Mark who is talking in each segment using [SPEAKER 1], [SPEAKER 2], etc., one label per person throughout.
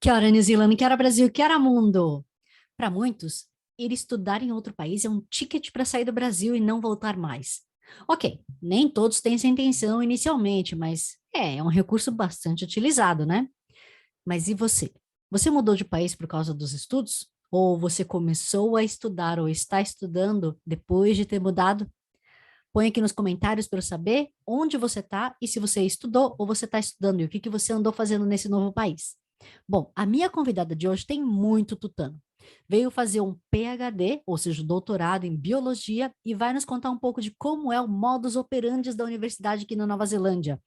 [SPEAKER 1] Que hora New Zealand, que hora Brasil, que hora mundo. Para muitos, ir estudar em outro país é um ticket para sair do Brasil e não voltar mais. Ok, nem todos têm essa intenção inicialmente, mas é um recurso bastante utilizado, né? Mas e você? Você mudou de país por causa dos estudos? Ou você começou a estudar ou está estudando depois de ter mudado? Põe aqui nos comentários para eu saber onde você está e se você estudou ou você está estudando e o que que você andou fazendo nesse novo país. Bom, a minha convidada de hoje tem muito tutano. Veio fazer um PhD, ou seja, doutorado em biologia, e vai nos contar um pouco de como é o modus operandi da universidade aqui na Nova Zelândia.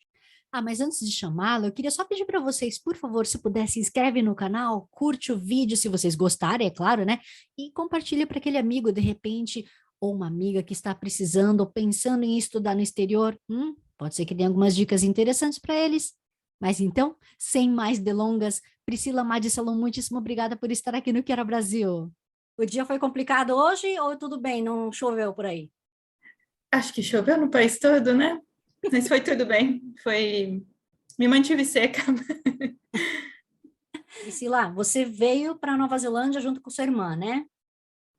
[SPEAKER 1] Ah, mas antes de chamá-la, eu queria só pedir para vocês, por favor, se puder, se inscreve no canal, curte o vídeo se vocês gostarem, é claro, né? E compartilha para aquele amigo, de repente, ou uma amiga que está precisando ou pensando em estudar no exterior. Pode ser que dê algumas dicas interessantes para eles. Mas então, sem mais delongas, Priscila Madi Salom, muitíssimo obrigada por estar aqui no Quero Brasil. O dia foi complicado hoje ou tudo bem, não choveu por aí?
[SPEAKER 2] Acho que choveu no país todo, né? Mas foi tudo bem. Me mantive seca.
[SPEAKER 1] Priscila, você veio para Nova Zelândia junto com sua irmã, né?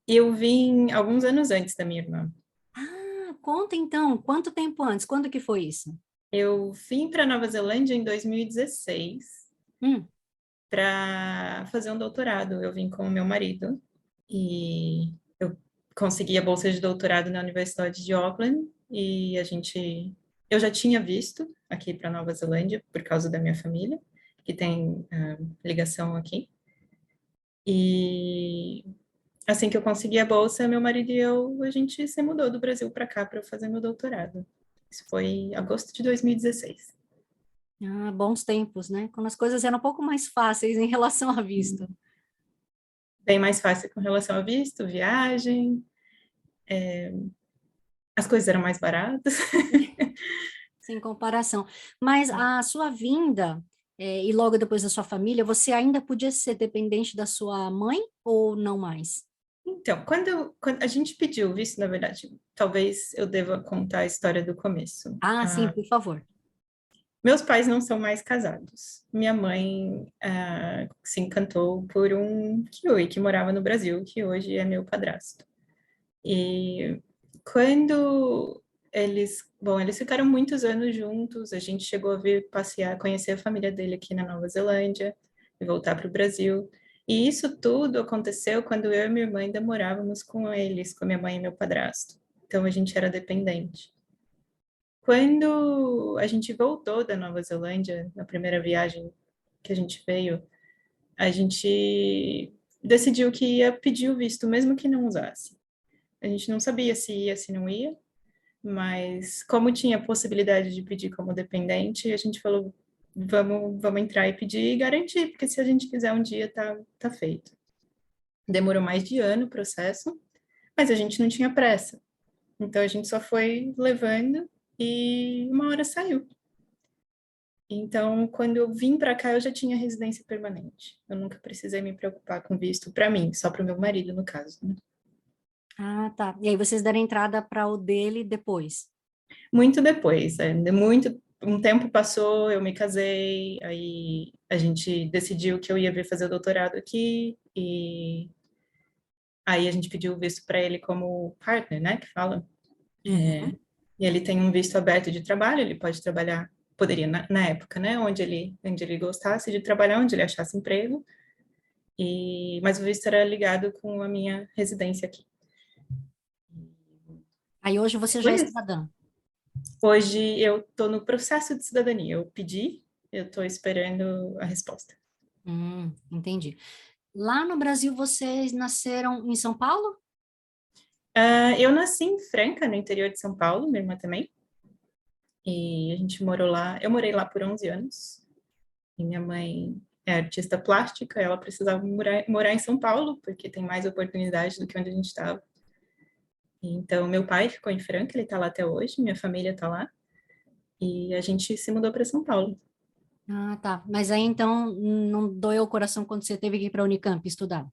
[SPEAKER 2] E eu vim alguns anos antes da minha irmã.
[SPEAKER 1] Ah, conta então, quanto tempo antes? Quando que foi isso?
[SPEAKER 2] Eu vim para Nova Zelândia em 2016
[SPEAKER 1] Hum,
[SPEAKER 2] para fazer um doutorado. Eu vim com o meu marido e eu consegui a bolsa de doutorado na Universidade de Auckland e eu já tinha visto aqui para Nova Zelândia por causa da minha família, que tem ligação aqui. E assim que eu consegui a bolsa, meu marido e eu, a gente se mudou do Brasil para cá para fazer meu doutorado. Isso foi em agosto de 2016.
[SPEAKER 1] bons tempos, né? Quando as coisas eram um pouco mais fáceis em relação à vista.
[SPEAKER 2] Bem mais fácil com relação a visto, viagem, as coisas eram mais baratas.
[SPEAKER 1] Sem comparação. Mas a sua vinda, e logo depois da sua família, você ainda podia ser dependente da sua mãe ou não mais?
[SPEAKER 2] Então, quando a gente pediu visto, na verdade, talvez eu deva contar a história do começo.
[SPEAKER 1] Ah, sim, por favor.
[SPEAKER 2] Meus pais não são mais casados. Minha mãe se encantou por um kiwi que morava no Brasil, que hoje é meu padrasto. E quando eles ficaram muitos anos juntos, a gente chegou a vir passear, conhecer a família dele aqui na Nova Zelândia e voltar para o Brasil. E isso tudo aconteceu quando eu e minha irmã ainda morávamos com eles, com minha mãe e meu padrasto. Então a gente era dependente. Quando a gente voltou da Nova Zelândia, na primeira viagem que a gente veio, a gente decidiu que ia pedir o visto, mesmo que não usasse. A gente não sabia se ia, se não ia, mas como tinha a possibilidade de pedir como dependente, a gente falou, vamos entrar e pedir e garantir, porque se a gente quiser um dia, tá feito. Demorou mais de ano o processo, mas a gente não tinha pressa. Então a gente só foi levando e uma hora saiu. Então, quando eu vim para cá, eu já tinha residência permanente. Eu nunca precisei me preocupar com visto para mim, só para o meu marido, no caso, né?
[SPEAKER 1] Ah, tá. E aí vocês deram entrada para o dele depois?
[SPEAKER 2] Muito depois, um tempo passou, eu me casei, aí a gente decidiu que eu ia vir fazer o doutorado aqui e aí a gente pediu o visto para ele como partner, né, que fala.
[SPEAKER 1] Uhum.
[SPEAKER 2] E ele tem um visto aberto de trabalho, ele pode trabalhar, poderia na época, né, onde ele gostasse de trabalhar, onde ele achasse emprego. Mas o visto era ligado com a minha residência aqui.
[SPEAKER 1] Aí hoje você já
[SPEAKER 2] Foi
[SPEAKER 1] é
[SPEAKER 2] isso.
[SPEAKER 1] cidadã.
[SPEAKER 2] Hoje eu estou no processo de cidadania. Eu pedi, eu estou esperando a resposta.
[SPEAKER 1] Entendi. Lá no Brasil vocês nasceram em São Paulo?
[SPEAKER 2] Eu nasci em Franca, no interior de São Paulo, minha irmã também. E a gente morou lá. Eu morei lá por 11 anos. E minha mãe é artista plástica, ela precisava morar em São Paulo, porque tem mais oportunidade do que onde a gente estava. Então, meu pai ficou em Franca, ele está lá até hoje, minha família está lá. E a gente se mudou para São Paulo.
[SPEAKER 1] Ah, tá. Mas aí então não doeu o coração quando você teve que ir para a Unicamp estudar?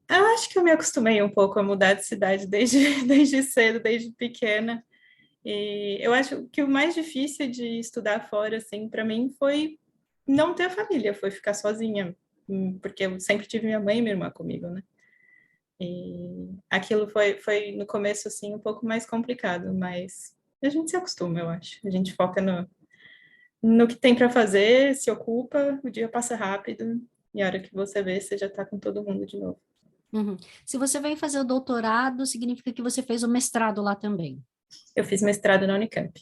[SPEAKER 2] Eu acho que eu me acostumei um pouco a mudar de cidade desde, desde cedo, desde pequena. E eu acho que o mais difícil de estudar fora, assim, para mim foi não ter família, foi ficar sozinha. porque eu sempre tive minha mãe e minha irmã comigo, né? E aquilo foi no começo, assim, um pouco mais complicado, mas a gente se acostuma, eu acho. A gente foca no que tem para fazer, se ocupa, o dia passa rápido, e a hora que você vê, você já está com todo mundo de novo.
[SPEAKER 1] Uhum. Se você veio fazer o doutorado, significa que você fez o mestrado lá também.
[SPEAKER 2] Eu fiz mestrado na Unicamp,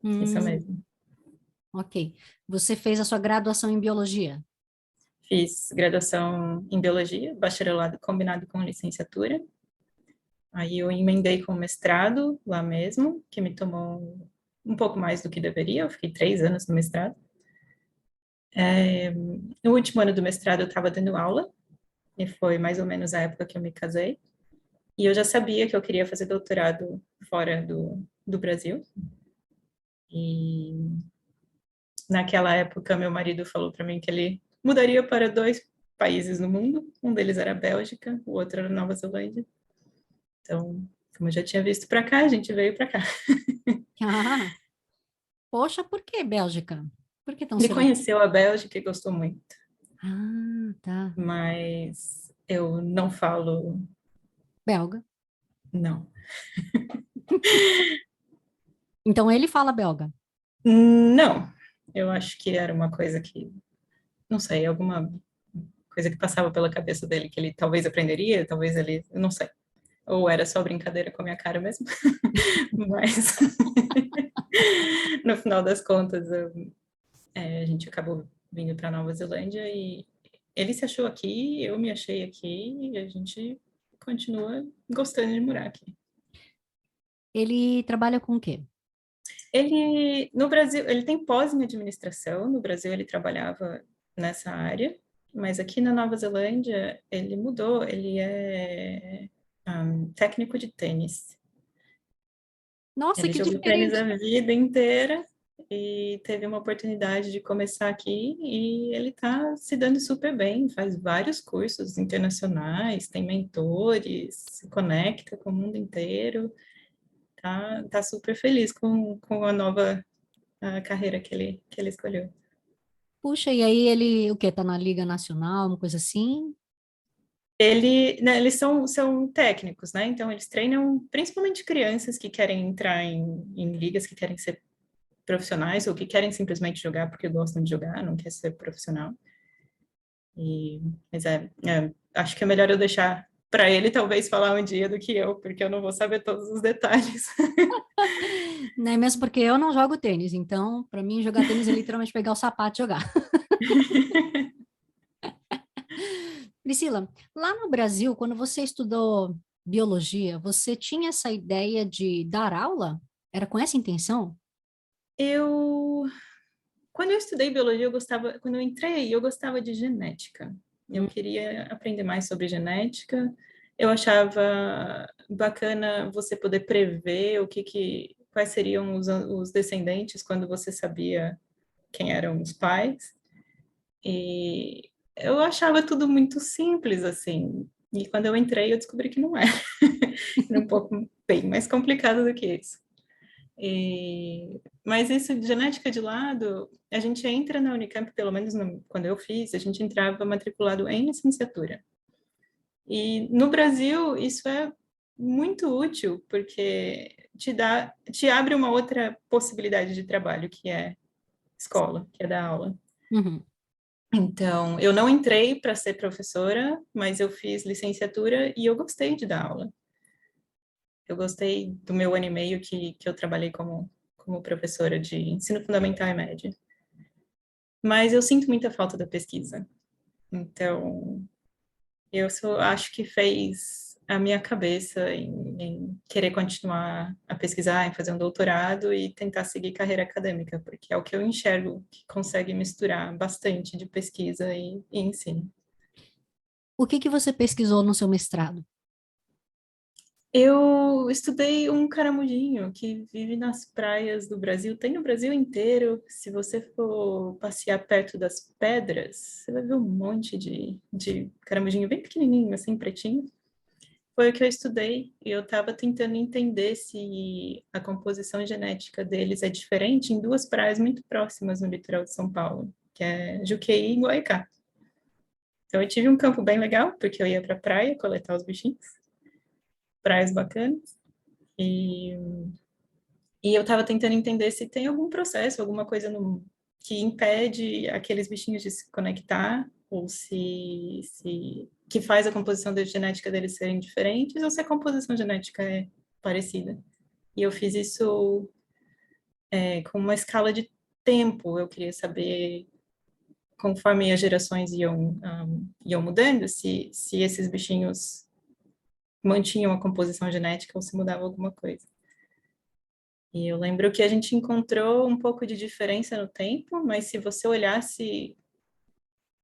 [SPEAKER 2] isso
[SPEAKER 1] Hum,
[SPEAKER 2] mesmo.
[SPEAKER 1] ok. Você fez a sua graduação em biologia?
[SPEAKER 2] Fiz graduação em biologia, bacharelado combinado com licenciatura. Aí eu emendei com mestrado lá mesmo, que me tomou um pouco mais do que deveria. Eu fiquei 3 anos no mestrado. No último ano do mestrado eu estava dando aula, e foi mais ou menos a época que eu me casei. E eu já sabia que eu queria fazer doutorado fora do Brasil. E naquela época meu marido falou para mim que ele mudaria para 2 países no mundo. Um deles era a Bélgica, o outro era a Nova Zelândia. Então, como eu já tinha visto para cá, a gente veio para cá.
[SPEAKER 1] Ah, poxa, por que Bélgica? Por que tão
[SPEAKER 2] Ele
[SPEAKER 1] seletivo?
[SPEAKER 2] conheceu a Bélgica e gostou muito,
[SPEAKER 1] Ah, tá.
[SPEAKER 2] mas eu não falo
[SPEAKER 1] Belga.
[SPEAKER 2] não.
[SPEAKER 1] Então ele fala belga.
[SPEAKER 2] Não, eu acho que era uma coisa que, não sei, alguma coisa que passava pela cabeça dele que ele talvez aprenderia, talvez ele, eu não sei. Ou era só brincadeira com a minha cara mesmo. Mas no final das contas, a gente acabou vindo para Nova Zelândia e ele se achou aqui, eu me achei aqui e a gente continua gostando de morar aqui.
[SPEAKER 1] Ele trabalha com o quê?
[SPEAKER 2] Ele, no Brasil, ele tem pós em administração, no Brasil ele trabalhava nessa área, mas aqui na Nova Zelândia ele mudou, ele é técnico de tênis.
[SPEAKER 1] Nossa,
[SPEAKER 2] Ele
[SPEAKER 1] que
[SPEAKER 2] jogou tênis a
[SPEAKER 1] diferente.
[SPEAKER 2] vida inteira e teve uma oportunidade de começar aqui e ele está se dando super bem, faz vários cursos internacionais, tem mentores, se conecta com o mundo inteiro, tá super feliz com a nova carreira que ele escolheu.
[SPEAKER 1] Puxa, e aí ele, o quê? Tá na Liga Nacional, uma coisa assim?
[SPEAKER 2] Né, eles são técnicos, né? Então, eles treinam principalmente crianças que querem entrar em ligas, que querem ser profissionais ou que querem simplesmente jogar porque gostam de jogar, não quer ser profissional. Mas acho que é melhor eu deixar para ele talvez falar um dia do que eu, porque eu não vou saber todos os detalhes.
[SPEAKER 1] Né? Mesmo porque eu não jogo tênis, então, para mim, jogar tênis é literalmente pegar o sapato e jogar. Priscila, lá no Brasil, quando você estudou biologia, você tinha essa ideia de dar aula? Era com essa intenção?
[SPEAKER 2] Eu, quando eu estudei biologia, quando eu entrei, eu gostava de genética. Eu
[SPEAKER 1] Hum.
[SPEAKER 2] queria aprender mais sobre genética. Eu achava bacana você poder prever quais seriam os descendentes quando você sabia quem eram os pais. E eu achava tudo muito simples, assim. E quando eu entrei, eu descobri que não é. Era um pouco bem mais complicado do que isso. Mas isso, de genética de lado, a gente entra na Unicamp, pelo menos quando eu fiz, a gente entrava matriculado em licenciatura. E no Brasil, isso é muito útil, porque te abre uma outra possibilidade de trabalho, que é escola, que é dar aula.
[SPEAKER 1] Uhum.
[SPEAKER 2] Então, eu não entrei para ser professora, mas eu fiz licenciatura e eu gostei de dar aula. Eu gostei do meu ano e meio que eu trabalhei como professora de ensino fundamental e médio. Mas eu sinto muita falta da pesquisa. Então, eu só acho que fez a minha cabeça em querer continuar a pesquisar, em fazer um doutorado e tentar seguir carreira acadêmica, porque é o que eu enxergo que consegue misturar bastante de pesquisa e ensino.
[SPEAKER 1] O que que você pesquisou no seu mestrado?
[SPEAKER 2] Eu estudei um caramujinho que vive nas praias do Brasil, tem no Brasil inteiro. Se você for passear perto das pedras, você vai ver um monte de caramujinho bem pequenininho, assim, pretinho. Foi o que eu estudei e eu estava tentando entender se a composição genética deles é diferente em 2 praias muito próximas no litoral de São Paulo, que é Juqueí e Guaicá. Então eu tive um campo bem legal, porque eu ia para a praia coletar os bichinhos, praias bacanas, e, e eu estava tentando entender se tem algum processo, alguma coisa que impede aqueles bichinhos de se conectar, ou se que faz a composição da genética deles serem diferentes, ou se a composição genética é parecida. E eu fiz isso com uma escala de tempo. Eu queria saber, conforme as gerações iam mudando, se esses bichinhos mantinham a composição genética ou se mudava alguma coisa. E eu lembro que a gente encontrou um pouco de diferença no tempo, mas se você olhasse,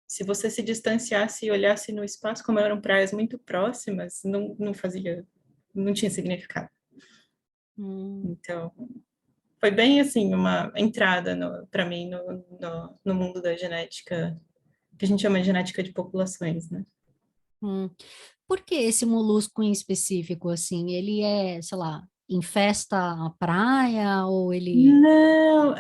[SPEAKER 2] se você se distanciasse e olhasse no espaço, como eram praias muito próximas, não fazia, não tinha significado.
[SPEAKER 1] Hum.
[SPEAKER 2] Então, foi bem assim uma entrada para mim no mundo da genética, que a gente chama de genética de populações, né?
[SPEAKER 1] Hum. Por que esse molusco em específico, assim? Ele é, sei lá, infesta a praia ou ele...
[SPEAKER 2] Não,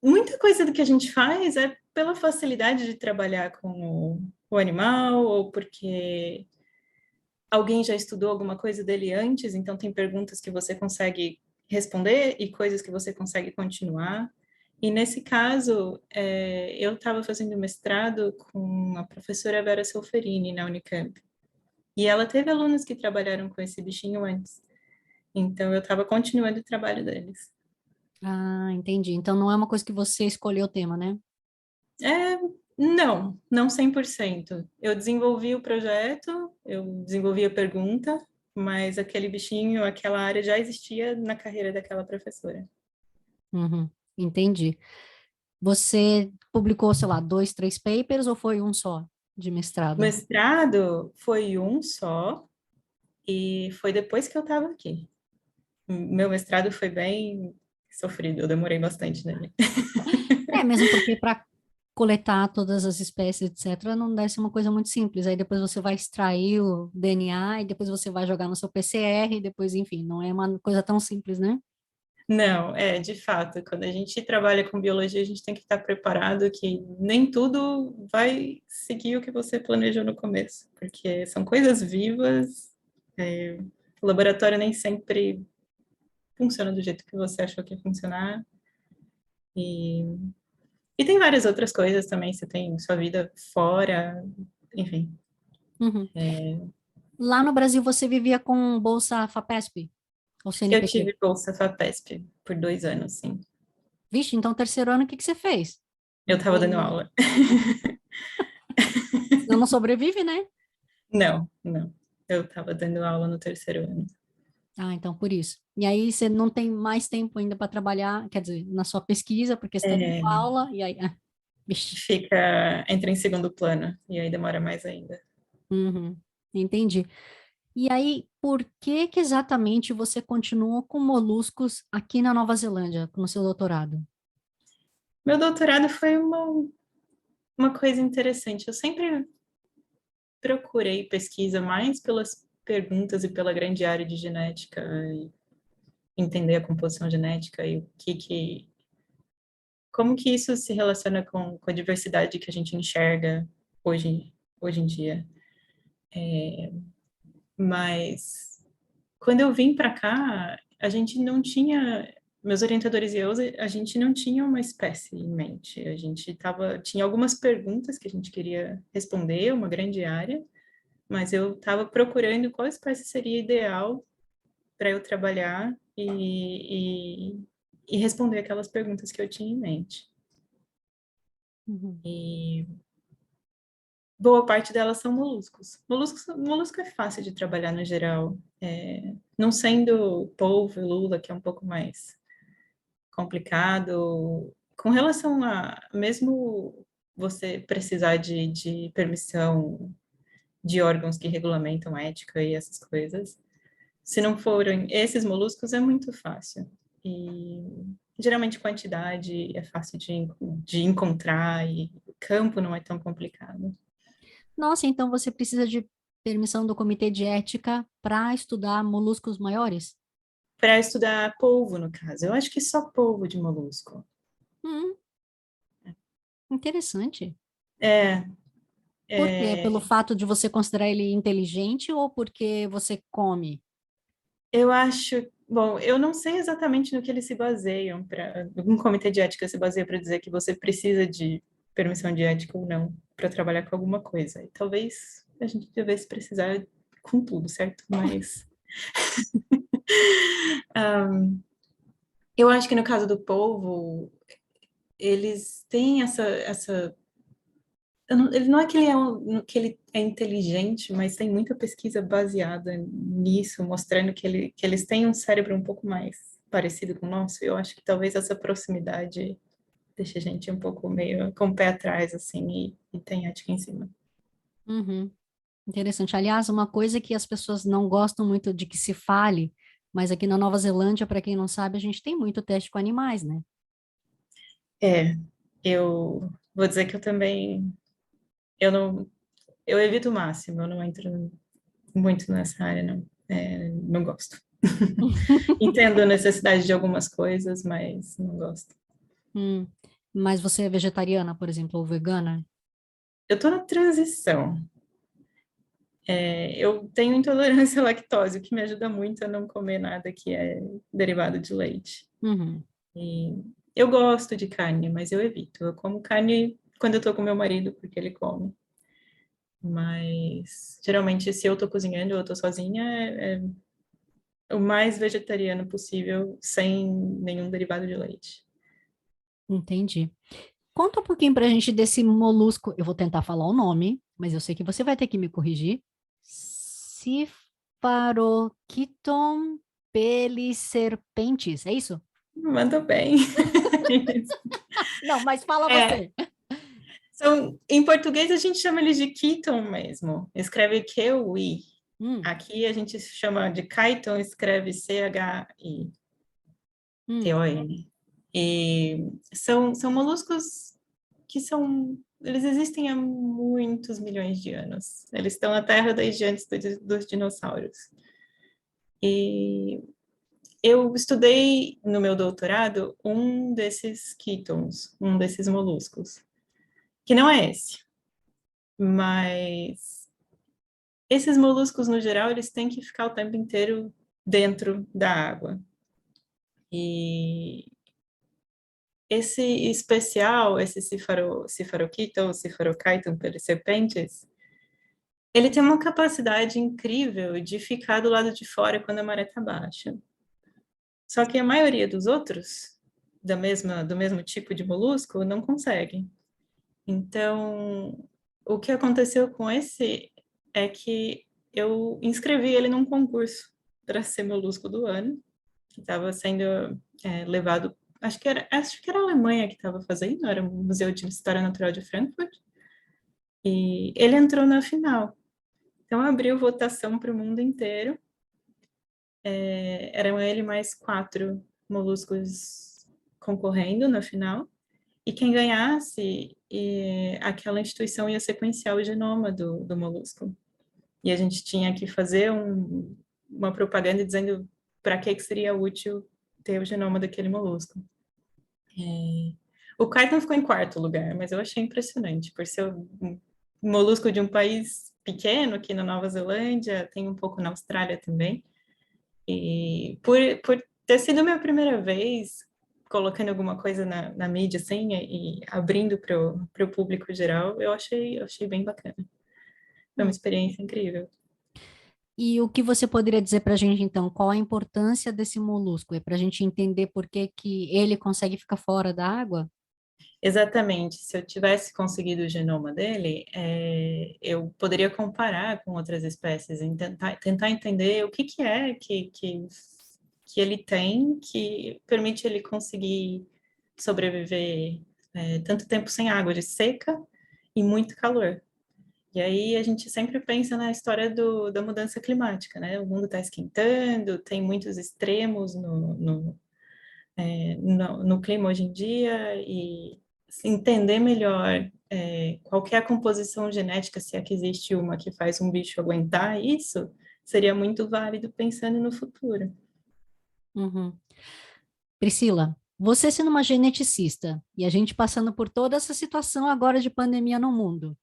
[SPEAKER 2] muita coisa do que a gente faz é pela facilidade de trabalhar com o animal, ou porque alguém já estudou alguma coisa dele antes, então tem perguntas que você consegue responder e coisas que você consegue continuar. E nesse caso, eu estava fazendo mestrado com a professora Vera Solferini na Unicamp. E ela teve alunos que trabalharam com esse bichinho antes. Então eu estava continuando o trabalho deles.
[SPEAKER 1] Ah, entendi. Então não é uma coisa que você escolheu o tema, né?
[SPEAKER 2] É, não 100%. Eu desenvolvi o projeto, eu desenvolvi a pergunta, mas aquele bichinho, aquela área já existia na carreira daquela professora.
[SPEAKER 1] Uhum, entendi. Você publicou, sei lá, dois, três papers ou foi um só de
[SPEAKER 2] O
[SPEAKER 1] mestrado?
[SPEAKER 2] mestrado foi um só e foi depois que eu estava aqui. Meu mestrado foi bem sofrido, eu demorei bastante nele.
[SPEAKER 1] É, mesmo porque para coletar todas as espécies, etc., não deve ser uma coisa muito simples. Aí depois você vai extrair o DNA e depois você vai jogar no seu PCR e depois, enfim, não é uma coisa tão simples, né?
[SPEAKER 2] Não, de fato, quando a gente trabalha com biologia, a gente tem que estar preparado que nem tudo vai seguir o que você planejou no começo, porque são coisas vivas, o laboratório nem sempre funciona do jeito que você achou que ia funcionar, e, e tem várias outras coisas também, você tem sua vida fora, enfim.
[SPEAKER 1] Uhum. Lá no Brasil você vivia com bolsa FAPESP ou
[SPEAKER 2] Eu
[SPEAKER 1] CNPq?
[SPEAKER 2] tive bolsa FAPESP por 2 anos, sim.
[SPEAKER 1] Vixe, então terceiro ano, o que que você fez?
[SPEAKER 2] Eu estava dando aula.
[SPEAKER 1] Senão não sobrevive, né?
[SPEAKER 2] Não, eu estava dando aula no terceiro ano.
[SPEAKER 1] Ah, então por isso. E aí você não tem mais tempo ainda para trabalhar, quer dizer, na sua pesquisa, porque você está dando
[SPEAKER 2] É,
[SPEAKER 1] aula, e aí, vixe.
[SPEAKER 2] entra em segundo plano, e aí demora mais ainda.
[SPEAKER 1] Uhum, entendi. E aí, por que que exatamente você continua com moluscos aqui na Nova Zelândia, no seu doutorado?
[SPEAKER 2] Meu doutorado foi uma coisa interessante. Eu sempre procurei pesquisa mais pelas perguntas e pela grande área de genética, e entender a composição genética e como que isso se relaciona com a diversidade que a gente enxerga hoje em dia. Mas quando eu vim para cá, a gente não tinha, meus orientadores e eu, a gente não tinha uma espécie em mente. A gente tinha algumas perguntas que a gente queria responder, uma grande área, mas eu estava procurando qual espécie seria ideal para eu trabalhar e responder aquelas perguntas que eu tinha em mente.
[SPEAKER 1] Uhum.
[SPEAKER 2] E boa parte delas são moluscos. Molusco é fácil de trabalhar no geral. Não sendo polvo e lula, que é um pouco mais complicado, com relação a mesmo você precisar de permissão de órgãos que regulamentam ética e essas coisas, se não forem esses moluscos, é muito fácil. E geralmente quantidade é fácil de encontrar e o campo não é tão complicado.
[SPEAKER 1] Nossa, então você precisa de permissão do Comitê de Ética para estudar moluscos maiores?
[SPEAKER 2] Para estudar polvo, no caso. Eu acho que só polvo de molusco.
[SPEAKER 1] Hum, interessante.
[SPEAKER 2] É,
[SPEAKER 1] Por quê? Pelo
[SPEAKER 2] É,
[SPEAKER 1] fato de você considerar ele inteligente ou porque você come?
[SPEAKER 2] eu acho, bom, eu não sei exatamente no que eles se baseiam para, um comitê de ética se baseia para dizer que você precisa de permissão de ética ou não para trabalhar com alguma coisa. E talvez a gente devesse precisar com tudo, certo? Mas eu acho que no caso do polvo, eles têm essa ele não é que ele é, que ele é inteligente, mas tem muita pesquisa baseada nisso, mostrando que eles têm um cérebro um pouco mais parecido com o nosso. Eu acho que talvez essa proximidade deixe a gente um pouco meio com o pé atrás, assim, e tem ética em cima.
[SPEAKER 1] Uhum. Interessante. Aliás, uma coisa que as pessoas não gostam muito de que se fale, mas aqui na Nova Zelândia, para quem não sabe, a gente tem muito teste com animais, né?
[SPEAKER 2] É, eu vou dizer que eu também, eu não, eu evito o máximo, eu não entro muito nessa área, não. É, não gosto. Entendo a necessidade de algumas coisas, mas não gosto.
[SPEAKER 1] Hum. Mas você é vegetariana, por exemplo, ou vegana?
[SPEAKER 2] Eu tô na transição. É, eu tenho intolerância à lactose, o que me ajuda muito a não comer nada que é derivado de leite.
[SPEAKER 1] Uhum.
[SPEAKER 2] E eu gosto de carne, mas eu evito. Eu como carne quando eu tô com meu marido, porque ele come. Mas geralmente, se eu tô cozinhando ou eu tô sozinha, é o mais vegetariano possível, sem nenhum derivado de leite.
[SPEAKER 1] Entendi. Conta um pouquinho pra gente desse molusco. Eu vou tentar falar o nome, mas eu sei que você vai ter que me corrigir. Cephalochiton peliserpentes, é isso?
[SPEAKER 2] Manda bem.
[SPEAKER 1] Não, mas fala
[SPEAKER 2] É,
[SPEAKER 1] você.
[SPEAKER 2] em português a gente chama eles de Keaton mesmo. Escreve Q-U-I.
[SPEAKER 1] Hum,
[SPEAKER 2] Aqui a gente chama de Kyton, escreve Chiton.
[SPEAKER 1] hum,
[SPEAKER 2] E são moluscos que são. Eles existem há muitos milhões de anos. Eles estão na Terra desde antes dos dinossauros. E eu estudei no meu doutorado um desses quitons, um desses moluscos, que não é esse, mas esses moluscos, no geral, eles têm que ficar o tempo inteiro dentro da água. E esse especial, esse Cifaroquita ou Cifarocaiton pelos serpentes, ele tem uma capacidade incrível de ficar do lado de fora quando a maré está baixa. Só que a maioria dos outros, do mesmo tipo de molusco, não consegue. Então, o que aconteceu com esse é que eu inscrevi ele num concurso para ser molusco do ano, que estava sendo levado, acho que era a Alemanha que estava fazendo, era o Museu de História Natural de Frankfurt, e ele entrou na final. Então abriu votação para o mundo inteiro. Eram ele mais 4 moluscos concorrendo na final. E quem ganhasse, aquela instituição ia sequenciar o genoma do molusco. E a gente tinha que fazer uma propaganda dizendo para que seria útil ter o genoma daquele molusco. O Kyton ficou em quarto lugar, mas eu achei impressionante, por ser um molusco de um país pequeno, aqui na Nova Zelândia, tem um pouco na Austrália também. E por ter sido minha primeira vez colocando alguma coisa na mídia, assim, e abrindo para o público geral, eu achei bem bacana. Foi uma
[SPEAKER 1] hum.
[SPEAKER 2] experiência incrível.
[SPEAKER 1] E o que você poderia dizer para a gente, então? Qual a importância desse molusco? É para a gente entender por que que ele consegue ficar fora da água?
[SPEAKER 2] Exatamente. Se eu tivesse conseguido o genoma dele, eu poderia comparar com outras espécies e tentar entender o que é que ele tem que permite ele conseguir sobreviver tanto tempo sem água, de seca e muito calor. E aí a gente sempre pensa na história da mudança climática, né? O mundo está esquentando, tem muitos extremos no clima hoje em dia e entender melhor qual que é a composição genética, se é que existe uma que faz um bicho aguentar isso, seria muito válido pensando no futuro.
[SPEAKER 1] Uhum. Priscila, você sendo uma geneticista e a gente passando por toda essa situação agora de pandemia no mundo,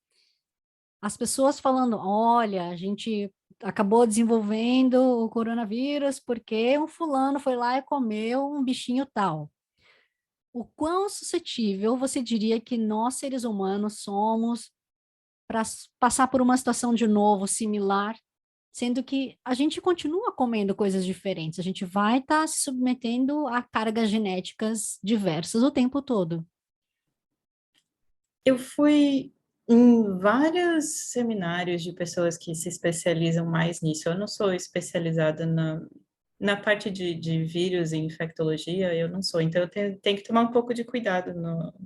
[SPEAKER 1] as pessoas falando, olha, a gente acabou desenvolvendo o coronavírus porque um fulano foi lá e comeu um bichinho tal. O quão suscetível você diria que nós, seres humanos, somos para passar por uma situação de novo similar, sendo que a gente continua comendo coisas diferentes, a gente vai estar se submetendo a cargas genéticas diversas o tempo todo.
[SPEAKER 2] Eu fui em vários seminários de pessoas que se especializam mais nisso. Eu não sou especializada na parte de vírus e infectologia, eu não sou. Então, eu tenho que tomar um pouco de cuidado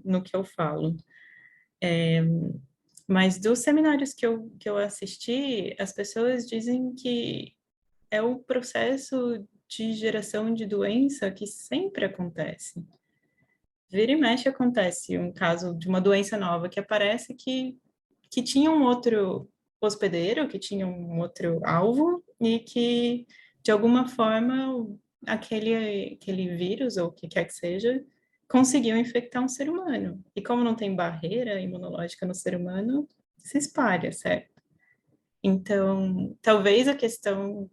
[SPEAKER 2] no que eu falo. Mas dos seminários que eu assisti, as pessoas dizem que é o processo de geração de doença que sempre acontece. Vira e mexe acontece um caso de uma doença nova que aparece que tinha um outro hospedeiro, que tinha um outro alvo e que, de alguma forma, aquele vírus, ou o que quer que seja, conseguiu infectar um ser humano. E como não tem barreira imunológica no ser humano, se espalha, certo? Então, talvez a questão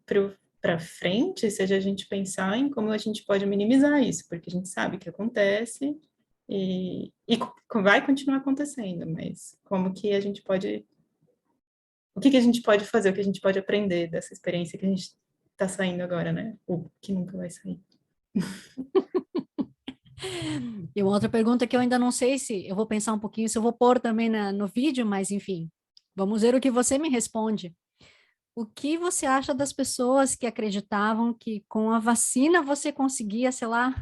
[SPEAKER 2] para frente seja a gente pensar em como a gente pode minimizar isso, porque a gente sabe que acontece vai continuar acontecendo, mas como que a gente pode, o que que a gente pode fazer, o que a gente pode aprender dessa experiência que a gente está saindo agora, né? Ou que nunca vai sair.
[SPEAKER 1] E uma outra pergunta que eu ainda não sei se eu vou pensar um pouquinho, se eu vou pôr também no vídeo, mas enfim, vamos ver o que você me responde. O que você acha das pessoas que acreditavam que com a vacina você conseguia, sei lá,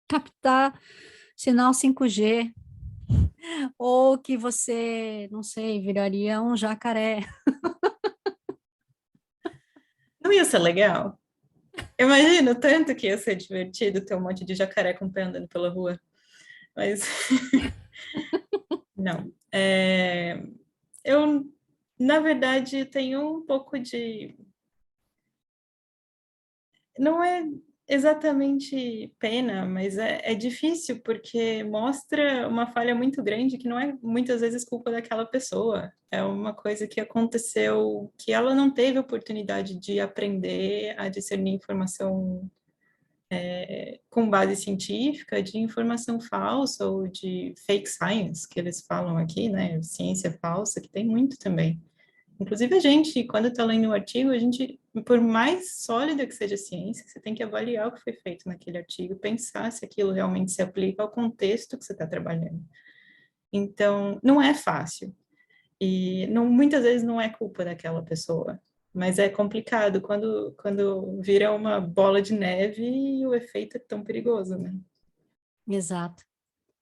[SPEAKER 1] captar sinal 5G, ou que você, não sei, viraria um jacaré?
[SPEAKER 2] Não ia ser legal? Eu imagino tanto que ia ser divertido ter um monte de jacaré com pé andando pela rua, mas não. Eu, na verdade, tenho um pouco de. Não é exatamente pena, mas é difícil porque mostra uma falha muito grande que não é muitas vezes culpa daquela pessoa. É uma coisa que aconteceu que ela não teve oportunidade de aprender a discernir informação com base científica de informação falsa ou de fake science, que eles falam aqui, né? Ciência falsa, que tem muito também. Inclusive, a gente, quando está lendo um artigo, a gente, por mais sólida que seja a ciência, você tem que avaliar o que foi feito naquele artigo, pensar se aquilo realmente se aplica ao contexto que você está trabalhando. Então, não é fácil. E não, muitas vezes não é culpa daquela pessoa, mas é complicado quando vira uma bola de neve e o efeito é tão perigoso, né?
[SPEAKER 1] Exato.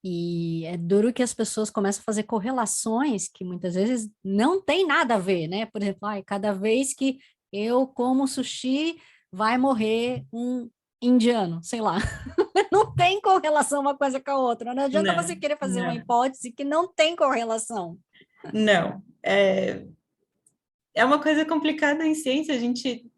[SPEAKER 1] E é duro que as pessoas começam a fazer correlações que muitas vezes não tem nada a ver, né? Por exemplo, ai, cada vez que eu como sushi, vai morrer um indiano, sei lá. Não tem correlação uma coisa com a outra. Não adianta você
[SPEAKER 2] Não,
[SPEAKER 1] querer fazer uma
[SPEAKER 2] não,
[SPEAKER 1] hipótese que não tem correlação.
[SPEAKER 2] não. É uma coisa complicada em ciência, a gente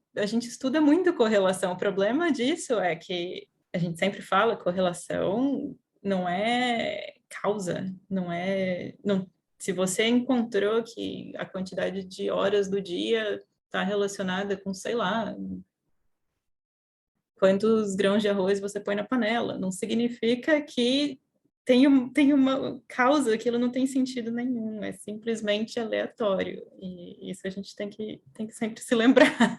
[SPEAKER 2] estuda muito correlação. O problema disso é que a gente sempre fala correlação não é causa, não é. Não, se você encontrou que a quantidade de horas do dia está relacionada com, sei lá, quantos grãos de arroz você põe na panela, não significa que tem uma causa, aquilo não tem sentido nenhum, é simplesmente aleatório. E isso a gente tem que sempre se lembrar.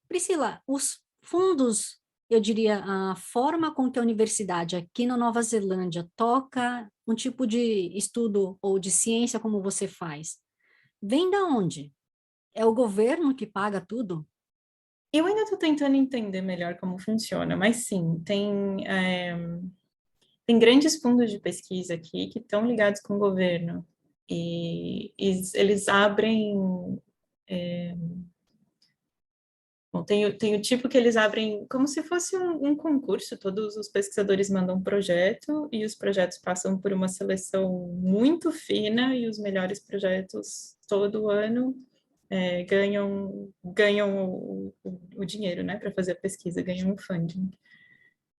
[SPEAKER 1] Priscila, os fundos, eu diria, a forma com que a universidade aqui na Nova Zelândia toca um tipo de estudo ou de ciência como você faz, vem da onde? É o governo que paga tudo?
[SPEAKER 2] Eu ainda estou tentando entender melhor como funciona, mas sim, tem grandes fundos de pesquisa aqui que estão ligados com o governo. E eles abrem. Bom, tem o tipo que eles abrem como se fosse um concurso, todos os pesquisadores mandam um projeto e os projetos passam por uma seleção muito fina e os melhores projetos todo ano ganham o dinheiro, né, para fazer a pesquisa, ganham um funding.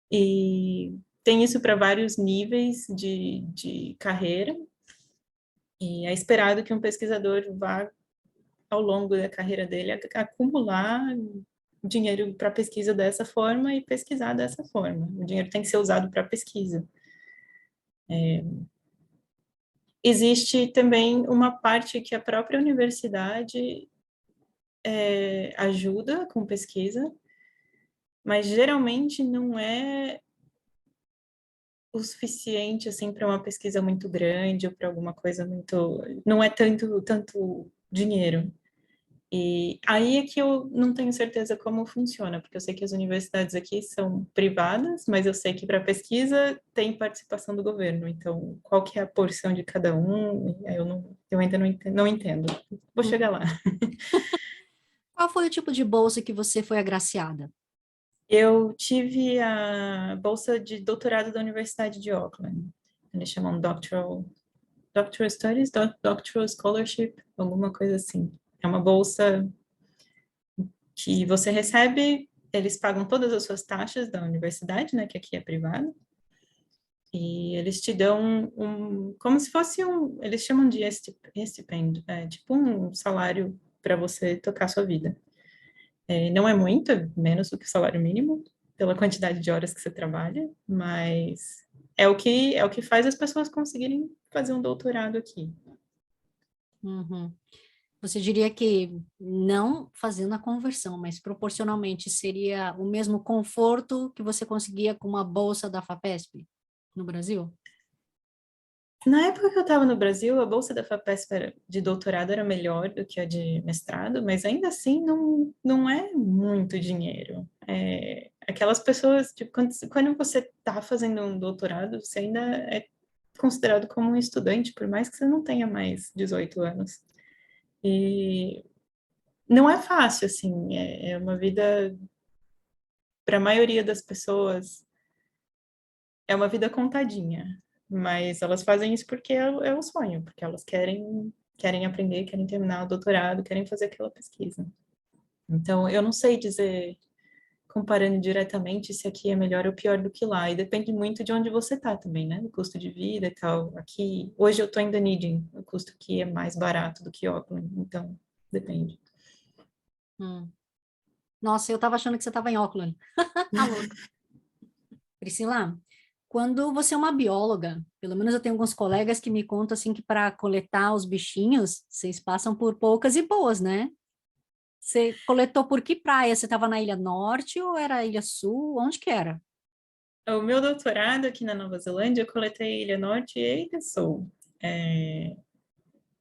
[SPEAKER 2] E tem isso para vários níveis de carreira. E é esperado que um pesquisador vá, ao longo da carreira dele, acumular dinheiro para pesquisa dessa forma e pesquisar dessa forma. O dinheiro tem que ser usado para pesquisa. Existe também uma parte que a própria universidade ajuda com pesquisa, mas geralmente não é o suficiente assim para uma pesquisa muito grande ou para alguma coisa muito, não é tanto dinheiro. E aí é que eu não tenho certeza como funciona, porque eu sei que as universidades aqui são privadas, mas eu sei que para pesquisa tem participação do governo. Então, qual que é a porção de cada um? Eu ainda não entendo. Vou chegar lá.
[SPEAKER 1] Uhum. Qual foi o tipo de bolsa que você foi agraciada?
[SPEAKER 2] Eu tive a bolsa de doutorado da Universidade de Auckland. Eles chamam Doctoral Studies, Doctoral Scholarship, alguma coisa assim. É uma bolsa que você recebe, eles pagam todas as suas taxas da universidade, né, que aqui é privada, e eles te dão como se fosse eles chamam de estipend, tipo um salário para você tocar a sua vida. Não é muito, é menos do que o salário mínimo, pela quantidade de horas que você trabalha, mas é o que faz as pessoas conseguirem fazer um doutorado aqui.
[SPEAKER 1] Uhum. Você diria que não fazendo a conversão, mas proporcionalmente seria o mesmo conforto que você conseguia com uma bolsa da FAPESP no Brasil?
[SPEAKER 2] Na época que eu estava no Brasil, a bolsa da FAPESP de doutorado era melhor do que a de mestrado, mas ainda assim não é muito dinheiro. Aquelas pessoas, tipo, quando você está fazendo um doutorado, você ainda é considerado como um estudante, por mais que você não tenha mais 18 anos. E não é fácil, assim, é uma vida, para a maioria das pessoas, é uma vida contadinha, mas elas fazem isso porque é o sonho, porque elas querem aprender, querem terminar o doutorado, querem fazer aquela pesquisa. Então, eu não sei dizer, comparando diretamente, se aqui é melhor ou pior do que lá, e depende muito de onde você está também, né? Do custo de vida e tal. Aqui, hoje eu estou em Dunedin, o custo aqui é mais barato do que Auckland, então depende.
[SPEAKER 1] Hum. Nossa, eu estava achando que você estava em Auckland. Tá louco. Priscila, quando você é uma bióloga, pelo menos eu tenho alguns colegas que me contam assim que para coletar os bichinhos, vocês passam por poucas e boas, né? Você coletou por que praia? Você estava na Ilha Norte ou era Ilha Sul? Onde que era?
[SPEAKER 2] O meu doutorado aqui na Nova Zelândia, eu coletei Ilha Norte e Ilha Sul. É,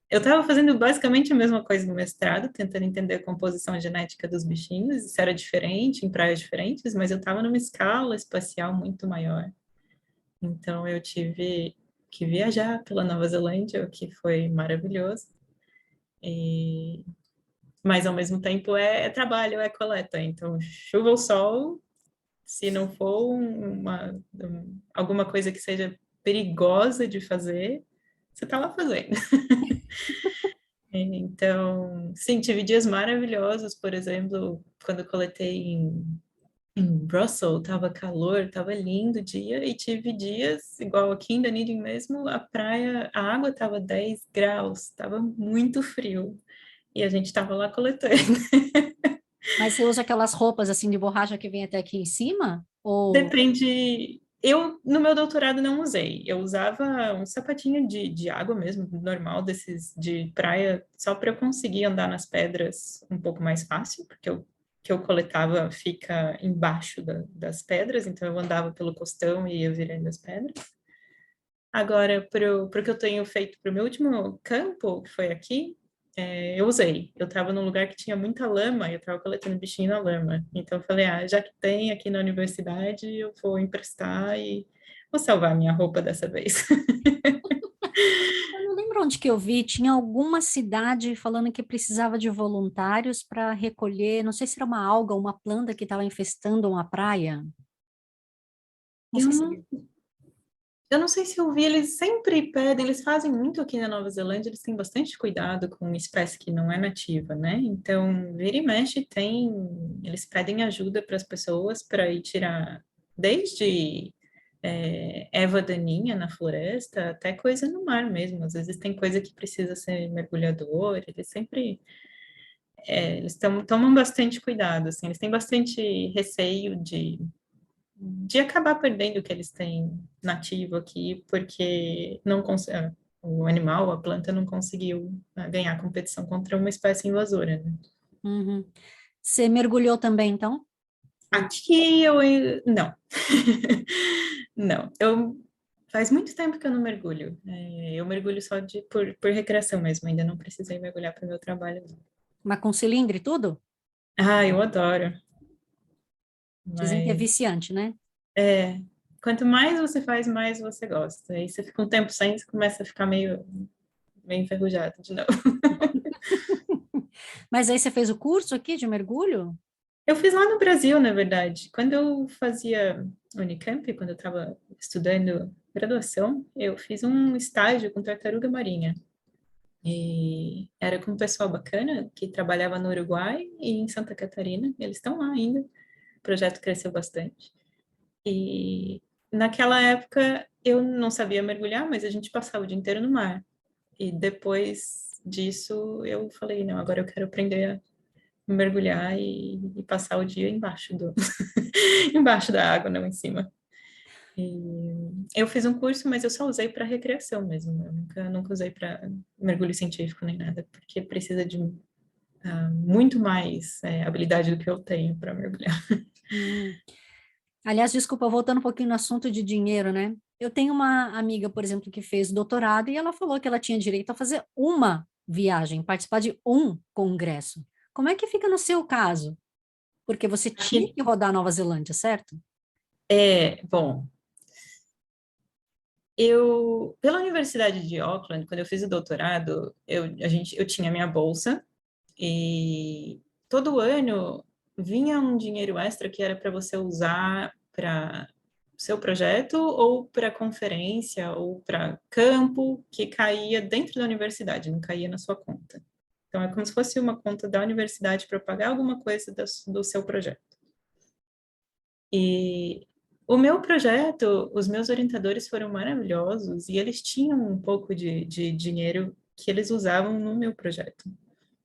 [SPEAKER 2] Eu estava fazendo basicamente a mesma coisa no mestrado, tentando entender a composição genética dos bichinhos, isso era diferente, em praias diferentes, mas eu estava numa escala espacial muito maior. Então, eu tive que viajar pela Nova Zelândia, o que foi maravilhoso. E... Mas, ao mesmo tempo, é trabalho, é coleta. Então, chuva ou sol, se não for alguma coisa que seja perigosa de fazer, você está lá fazendo. Então, sim, tive dias maravilhosos, por exemplo, quando eu coletei em Brussels, tava calor, tava lindo o dia, e tive dias, igual aqui em Dunedin mesmo, a praia, a água tava 10 graus, tava muito frio, e a gente tava lá coletando.
[SPEAKER 1] Mas você usa aquelas roupas assim de borracha que vem até aqui em cima? Ou
[SPEAKER 2] Depende. Eu, no meu doutorado, não usei. Eu usava um sapatinho de água mesmo, normal, desses de praia, só para eu conseguir andar nas pedras um pouco mais fácil, porque o que eu coletava fica embaixo das pedras, então eu andava pelo costão e ia virando as pedras. Agora, para o que eu tenho feito para o meu último campo, que foi aqui, eu usei. Eu estava num lugar que tinha muita lama e eu estava coletando bichinho na lama. Então, eu falei, já que tem aqui na universidade, eu vou emprestar e vou salvar minha roupa dessa vez.
[SPEAKER 1] eu não lembro onde que eu vi, tinha alguma cidade falando que precisava de voluntários para recolher, não sei se era uma alga ou uma planta que estava infestando uma praia. Não
[SPEAKER 2] Eu
[SPEAKER 1] sei se
[SPEAKER 2] não, eu não sei se eu vi, eles sempre pedem, eles fazem muito aqui na Nova Zelândia, eles têm bastante cuidado com espécie que não é nativa, né? Então, vira e mexe, eles pedem ajuda para as pessoas para ir tirar desde erva daninha na floresta, até coisa no mar mesmo. Às vezes tem coisa que precisa ser mergulhador, eles sempre tomam bastante cuidado, assim, eles têm bastante receio de acabar perdendo o que eles têm nativo aqui, porque não o animal, a planta não conseguiu ganhar competição contra uma espécie invasora, né?
[SPEAKER 1] Uhum. Você mergulhou também, então?
[SPEAKER 2] Aqui não. Não, faz muito tempo que eu não mergulho. Eu mergulho só por recreação mesmo, ainda não precisei mergulhar para o meu trabalho. Não.
[SPEAKER 1] Mas com cilindro e tudo?
[SPEAKER 2] Ah, eu adoro,
[SPEAKER 1] Dizem que é
[SPEAKER 2] mas
[SPEAKER 1] viciante, né?
[SPEAKER 2] é, quanto mais você faz, mais você gosta. Aí você fica um tempo sem, você começa a ficar meio enferrujado de novo.
[SPEAKER 1] Mas aí você fez o curso aqui de mergulho?
[SPEAKER 2] Eu fiz lá no Brasil, na verdade. Quando eu fazia Unicamp, quando eu estava estudando graduação, eu fiz um estágio com tartaruga marinha. E era com um pessoal bacana que trabalhava no Uruguai e em Santa Catarina. Eles estão lá ainda. O projeto cresceu bastante. E naquela época eu não sabia mergulhar, mas a gente passava o dia inteiro no mar. E depois disso eu falei, não, agora eu quero aprender a mergulhar e passar o dia embaixo embaixo da água, não em cima. E eu fiz um curso, mas eu só usei para recreação mesmo. Eu nunca usei para mergulho científico nem nada, porque precisa de muito mais habilidade do que eu tenho para mergulhar.
[SPEAKER 1] Hum. Aliás, desculpa, voltando um pouquinho no assunto de dinheiro, né? Eu tenho uma amiga, por exemplo, que fez doutorado e ela falou que ela tinha direito a fazer uma viagem, participar de um congresso. Como é que fica no seu caso? Porque você tinha
[SPEAKER 2] Aqui
[SPEAKER 1] que rodar a Nova Zelândia, certo?
[SPEAKER 2] bom, pela Universidade de Auckland, quando eu fiz o doutorado, eu tinha minha bolsa e todo ano vinha um dinheiro extra que era para você usar para seu projeto ou para conferência ou para campo que caía dentro da universidade, não caía na sua conta. Então, é como se fosse uma conta da universidade para pagar alguma coisa do seu projeto. E o meu projeto, os meus orientadores foram maravilhosos e eles tinham um pouco de dinheiro que eles usavam no meu projeto.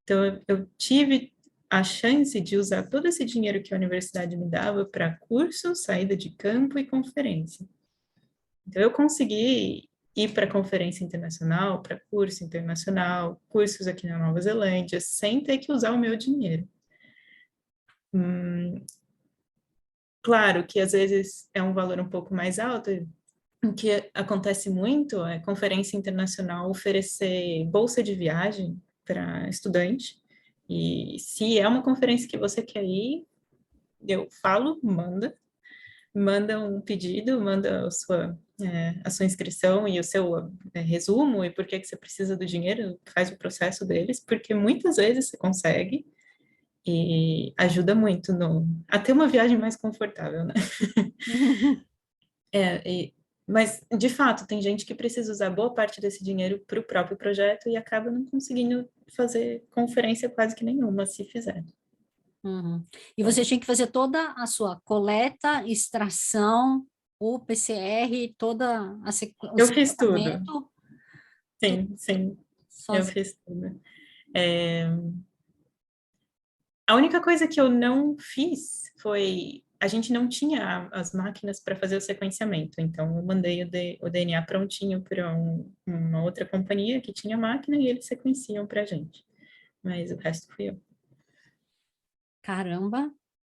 [SPEAKER 2] Então, eu tive a chance de usar todo esse dinheiro que a universidade me dava para curso, saída de campo e conferência. Então, eu consegui ir para conferência internacional, para curso internacional, cursos aqui na Nova Zelândia, sem ter que usar o meu dinheiro. Claro que às vezes é um valor um pouco mais alto. O que acontece muito é conferência internacional oferecer bolsa de viagem para estudante. E se é uma conferência que você quer ir, eu falo, manda um pedido, manda a sua inscrição e o seu resumo e por que você precisa do dinheiro, faz o processo deles, porque muitas vezes você consegue e ajuda muito a ter uma viagem mais confortável, né? É, mas, de fato, tem gente que precisa usar boa parte desse dinheiro para o próprio projeto e acaba não conseguindo fazer conferência quase que nenhuma, se fizer.
[SPEAKER 1] Uhum. E você
[SPEAKER 2] Então,
[SPEAKER 1] tinha que fazer toda a sua coleta, extração, o PCR, o
[SPEAKER 2] eu fiz tudo.
[SPEAKER 1] sequenciamento, tudo
[SPEAKER 2] Sim, sim, eu
[SPEAKER 1] sozinho.
[SPEAKER 2] fiz tudo. É, a única coisa que eu não fiz foi. A gente não tinha as máquinas para fazer o sequenciamento, então eu mandei o DNA prontinho para uma outra companhia que tinha máquina e eles sequenciam para a gente. Mas o resto fui eu.
[SPEAKER 1] Caramba!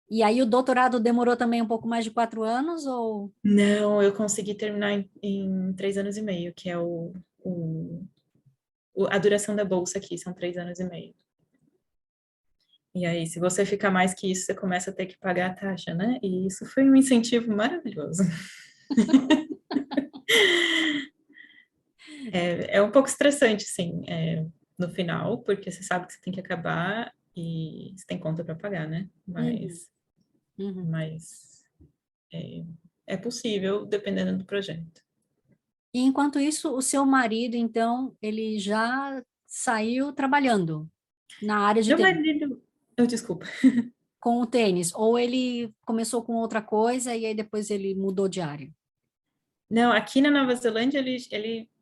[SPEAKER 1] E aí o doutorado demorou também um pouco mais de 4 anos, ou?
[SPEAKER 2] Não, eu consegui terminar em 3 anos e meio, que é a duração da bolsa aqui, são 3 anos e meio. E aí, se você ficar mais que isso, você começa a ter que pagar a taxa, né? E isso foi um incentivo maravilhoso. É um pouco estressante, sim, no final, porque você sabe que você tem que acabar e você tem conta para pagar, né?
[SPEAKER 1] Uhum,
[SPEAKER 2] Mas,
[SPEAKER 1] uhum.
[SPEAKER 2] mas é possível, dependendo do projeto.
[SPEAKER 1] E enquanto isso, o seu marido, então, ele já saiu trabalhando na área de
[SPEAKER 2] Meu
[SPEAKER 1] tênis,
[SPEAKER 2] marido, desculpa.
[SPEAKER 1] com o tênis, ou ele começou com outra coisa e aí depois ele mudou de área?
[SPEAKER 2] Não, aqui na Nova Zelândia,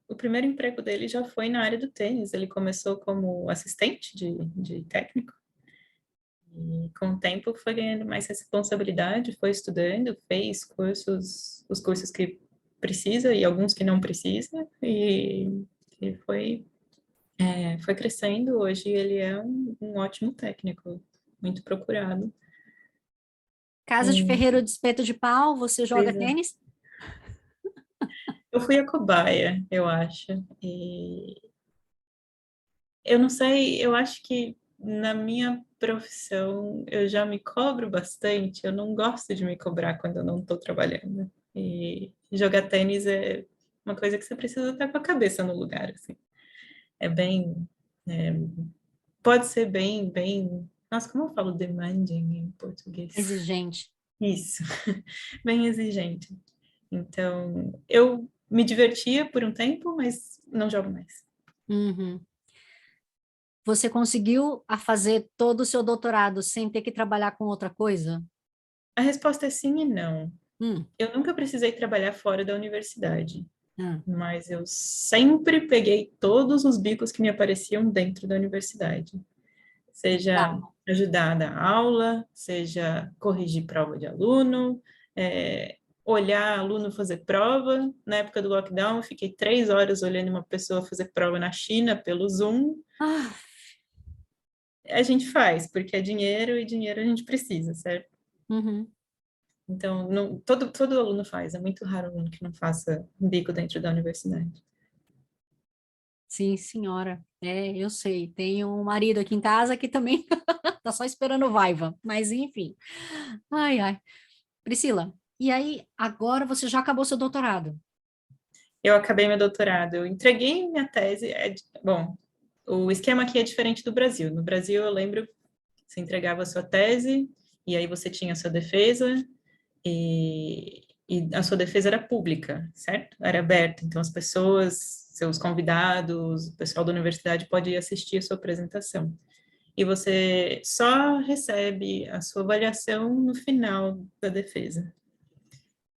[SPEAKER 2] o primeiro emprego dele já foi na área do tênis. Ele começou como assistente de técnico. E com o tempo foi ganhando mais responsabilidade, foi estudando, fez os cursos que precisa e alguns que não precisa, e foi crescendo. Hoje ele é um ótimo técnico, muito procurado.
[SPEAKER 1] Casa de
[SPEAKER 2] E,
[SPEAKER 1] ferreiro de espeto de pau, você joga
[SPEAKER 2] pois é.
[SPEAKER 1] tênis?
[SPEAKER 2] Eu fui a cobaia, eu acho. E eu não sei, eu acho que na minha profissão eu já me cobro bastante. Eu não gosto de me cobrar quando eu não estou trabalhando. E jogar tênis é uma coisa que você precisa estar com a cabeça no lugar, assim. É bem, é, pode ser bem, nossa, como eu falo demanding em português?
[SPEAKER 1] Exigente.
[SPEAKER 2] Isso, bem exigente. Então, eu me divertia por um tempo, mas não jogo mais.
[SPEAKER 1] Uhum. Você conseguiu a fazer todo o seu doutorado sem ter que trabalhar com outra coisa?
[SPEAKER 2] A resposta é sim e não.
[SPEAKER 1] Hum,
[SPEAKER 2] Eu nunca precisei trabalhar fora da universidade,
[SPEAKER 1] ah,
[SPEAKER 2] mas eu sempre peguei todos os bicos que me apareciam dentro da universidade. Seja
[SPEAKER 1] legal.
[SPEAKER 2] ajudar a dar aula, seja corrigir prova de aluno, olhar aluno fazer prova. Na época do lockdown, eu fiquei 3 horas olhando uma pessoa fazer prova na China pelo Zoom.
[SPEAKER 1] Ah,
[SPEAKER 2] A gente faz, porque é dinheiro e dinheiro a gente precisa, certo?
[SPEAKER 1] uhum.
[SPEAKER 2] Então, todo aluno faz, é muito raro aluno que não faça um bico dentro da universidade.
[SPEAKER 1] Sim, senhora. É, eu sei. Tenho um marido aqui em casa que também tá só esperando vaiva, mas enfim. Ai, ai. Priscila, e aí, agora você já acabou seu doutorado?
[SPEAKER 2] Eu acabei meu doutorado, eu entreguei minha tese. Bom, o esquema aqui é diferente do Brasil. No Brasil, eu lembro, você entregava a sua tese, e aí você tinha a sua defesa, e a sua defesa era pública, certo? Era aberta, então as pessoas, seus convidados, o pessoal da universidade pode ir assistir a sua apresentação. E você só recebe a sua avaliação no final da defesa.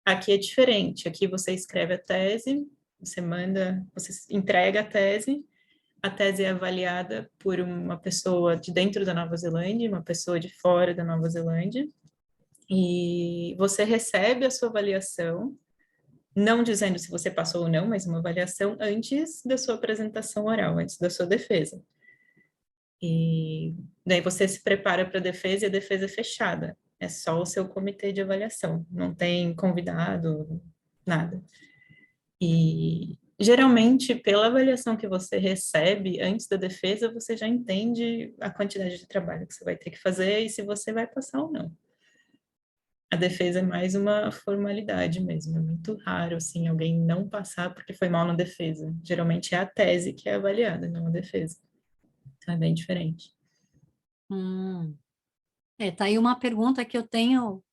[SPEAKER 2] Aqui é diferente. Aqui você escreve a tese, você entrega a tese é avaliada por uma pessoa de dentro da Nova Zelândia, uma pessoa de fora da Nova Zelândia, e você recebe a sua avaliação, não dizendo se você passou ou não, mas uma avaliação antes da sua apresentação oral, antes da sua defesa. E daí você se prepara para a defesa, e a defesa é fechada. É só o seu comitê de avaliação, não tem convidado, nada. E geralmente, pela avaliação que você recebe antes da defesa, você já entende a quantidade de trabalho que você vai ter que fazer e se você vai passar ou não. A defesa é mais uma formalidade mesmo, é muito raro assim alguém não passar porque foi mal na defesa. Geralmente é a tese que é avaliada, não a defesa. Então é bem diferente.
[SPEAKER 1] Hum. É, tá aí uma pergunta que eu tenho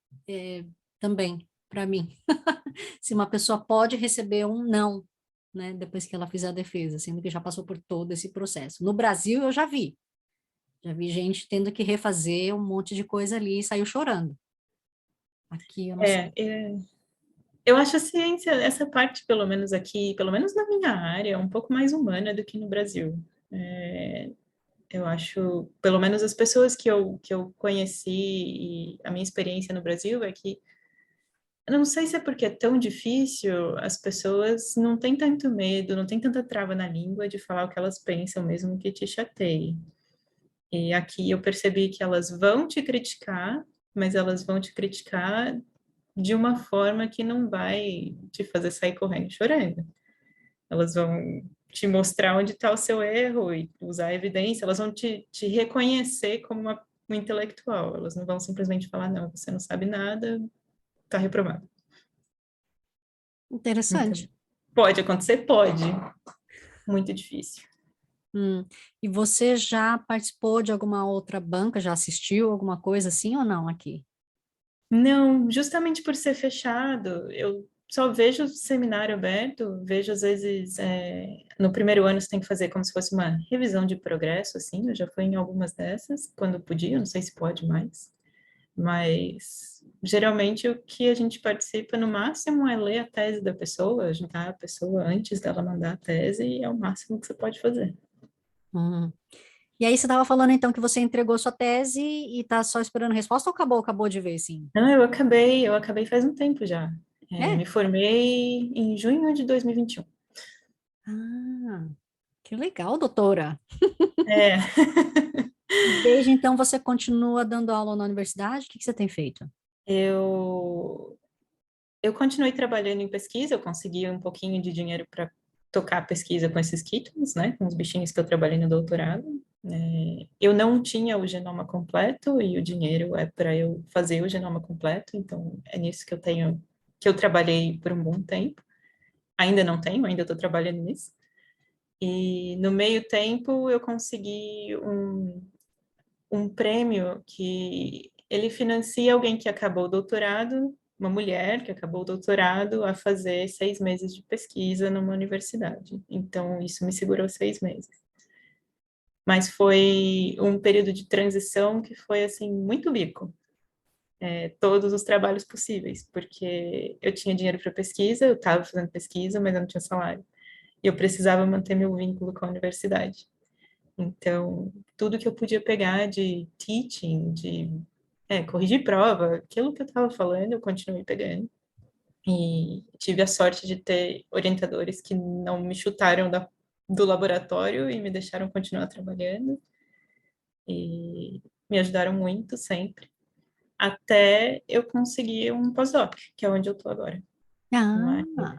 [SPEAKER 1] também para mim. Se uma pessoa pode receber um não, né, depois que ela fizer a defesa, sendo que já passou por todo esse processo. No Brasil, eu já vi. Já vi gente tendo que refazer um monte de coisa ali e saiu chorando. Aqui eu não
[SPEAKER 2] É,
[SPEAKER 1] sei.
[SPEAKER 2] é, eu acho a ciência, essa parte, pelo menos aqui, pelo menos na minha área, é um pouco mais humana do que no Brasil. Eu acho, pelo menos as pessoas que eu conheci e a minha experiência no Brasil é que, eu não sei se é porque é tão difícil, as pessoas não têm tanto medo, não têm tanta trava na língua de falar o que elas pensam, mesmo que te chateie. E aqui eu percebi que elas vão te criticar, mas elas vão te criticar de uma forma que não vai te fazer sair correndo chorando. Elas vão te mostrar onde está o seu erro e usar a evidência, elas vão te reconhecer como um intelectual, elas não vão simplesmente falar, não, você não sabe nada, está reprovado. Então,
[SPEAKER 1] Interessante.
[SPEAKER 2] pode acontecer? Pode. Muito difícil.
[SPEAKER 1] Hum. E você já participou de alguma outra banca? Já assistiu alguma coisa assim ou não aqui?
[SPEAKER 2] Não, justamente por ser fechado, eu só vejo seminário aberto, vejo às vezes, no primeiro ano você tem que fazer como se fosse uma revisão de progresso, assim, eu já fui em algumas dessas, quando podia, não sei se pode mais, mas geralmente o que a gente participa no máximo é ler a tese da pessoa, ajudar a pessoa antes dela mandar a tese, e é o máximo que você pode fazer.
[SPEAKER 1] Hum. E aí você estava falando então que você entregou sua tese e está só esperando resposta ou acabou de vez, sim?
[SPEAKER 2] Não, eu acabei faz um tempo já.
[SPEAKER 1] É?
[SPEAKER 2] Me formei em junho de 2021.
[SPEAKER 1] Ah, que legal, doutora.
[SPEAKER 2] É,
[SPEAKER 1] E desde então você continua dando aula na universidade? O que que você tem feito?
[SPEAKER 2] eu eu continuei trabalhando em pesquisa, eu consegui um pouquinho de dinheiro para tocar a pesquisa com esses kittens, né, com os bichinhos que eu trabalhei no doutorado. Eu não tinha o genoma completo e o dinheiro é para eu fazer o genoma completo, então é nisso que eu trabalhei por um bom tempo. Ainda não tenho, ainda estou trabalhando nisso. E no meio tempo eu consegui um prêmio que ele financia alguém que acabou o doutorado, uma mulher que acabou o doutorado, a fazer 6 meses de pesquisa numa universidade. Então, isso me segurou 6 meses. Mas foi um período de transição que foi, assim, muito bico. Todos os trabalhos possíveis, porque eu tinha dinheiro para pesquisa, eu estava fazendo pesquisa, mas eu não tinha salário. E eu precisava manter meu vínculo com a universidade. Então, tudo que eu podia pegar de teaching, de corrigir prova, aquilo que eu estava falando, eu continuei pegando. E tive a sorte de ter orientadores que não me chutaram do laboratório e me deixaram continuar trabalhando. E me ajudaram muito sempre, até eu conseguir um pós-doc, que é onde eu estou agora. Mas,
[SPEAKER 1] Ah,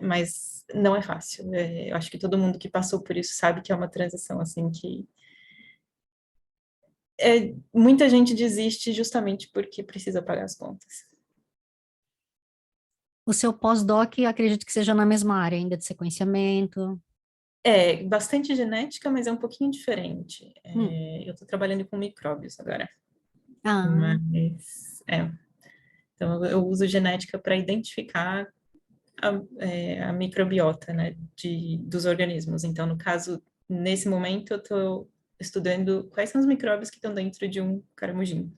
[SPEAKER 2] mas não é fácil. Eu acho que todo mundo que passou por isso sabe que é uma transição assim que muita gente desiste justamente porque precisa pagar as contas.
[SPEAKER 1] o seu pós-doc, acredito que seja na mesma área ainda de sequenciamento.
[SPEAKER 2] É bastante genética, mas é um pouquinho diferente.
[SPEAKER 1] Hum.
[SPEAKER 2] Eu estou trabalhando com micróbios agora,
[SPEAKER 1] Ah,
[SPEAKER 2] mas então eu uso genética para identificar a microbiota, né, dos organismos. Então, no caso, nesse momento, eu estou estudando quais são os micróbios que estão dentro de um caramujinho.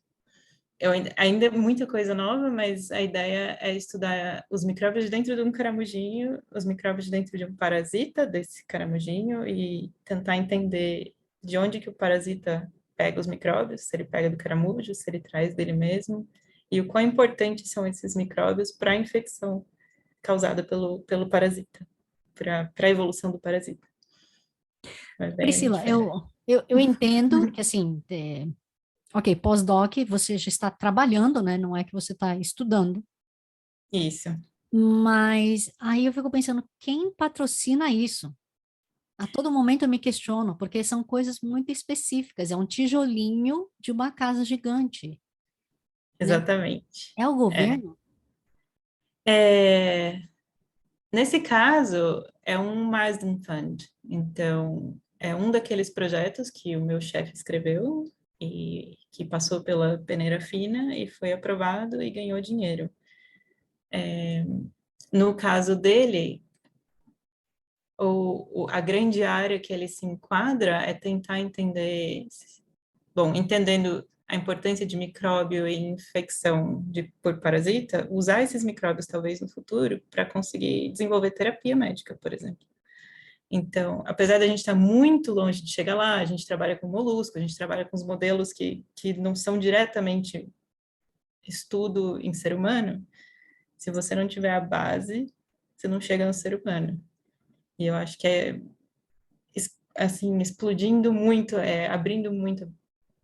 [SPEAKER 2] Ainda é muita coisa nova, mas a ideia é estudar os micróbios dentro de um caramujinho, os micróbios dentro de um parasita desse caramujinho e tentar entender de onde que o parasita pega os micróbios, se ele pega do caramujo, se ele traz dele mesmo, e o quão importantes são esses micróbios para a infecção causada pelo parasita, para a evolução do parasita. É bem
[SPEAKER 1] Priscila,
[SPEAKER 2] diferente.
[SPEAKER 1] eu entendo que, assim, ok, pós-doc, você já está trabalhando, né? Não é que você está estudando.
[SPEAKER 2] Isso,
[SPEAKER 1] Mas aí eu fico pensando, quem patrocina isso? A todo momento eu me questiono, porque são coisas muito específicas. É um tijolinho de uma casa gigante, né?
[SPEAKER 2] exatamente.
[SPEAKER 1] É o
[SPEAKER 2] É.
[SPEAKER 1] governo?
[SPEAKER 2] É, nesse caso, é um Marsden Fund. Então, é um daqueles projetos que o meu chefe escreveu e que passou pela peneira fina e foi aprovado e ganhou dinheiro. No caso dele, a grande área que ele se enquadra é tentar entender, bom, entendendo a importância de micróbio e infecção por parasita, usar esses micróbios talvez no futuro para conseguir desenvolver terapia médica, por exemplo. Então, apesar da gente estar muito longe de chegar lá, a gente trabalha com molusco, a gente trabalha com os modelos que não são diretamente estudo em ser humano. Se você não tiver a base, você não chega no ser humano. E eu acho que assim, explodindo muito, abrindo muito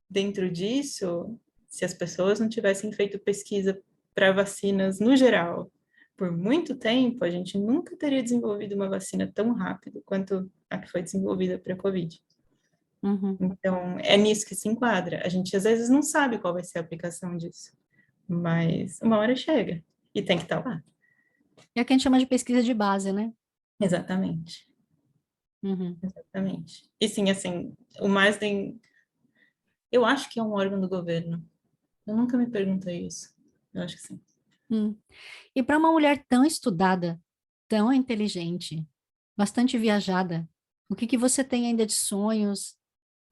[SPEAKER 2] dentro disso, se as pessoas não tivessem feito pesquisa para vacinas no geral por muito tempo, a gente nunca teria desenvolvido uma vacina tão rápido quanto a que foi desenvolvida para a Covid.
[SPEAKER 1] Uhum.
[SPEAKER 2] Então, é nisso que se enquadra. A gente às vezes não sabe qual vai ser a aplicação disso, mas uma hora chega e tem que estar lá.
[SPEAKER 1] É o que a gente chama de pesquisa de base, né?
[SPEAKER 2] Exatamente,
[SPEAKER 1] Uhum.
[SPEAKER 2] exatamente. E sim, assim, o Marsden, eu acho que é um órgão do governo. Eu nunca me perguntei isso. Eu acho que sim.
[SPEAKER 1] Hum. E para uma mulher tão estudada, tão inteligente, bastante viajada, o que que você tem ainda de sonhos?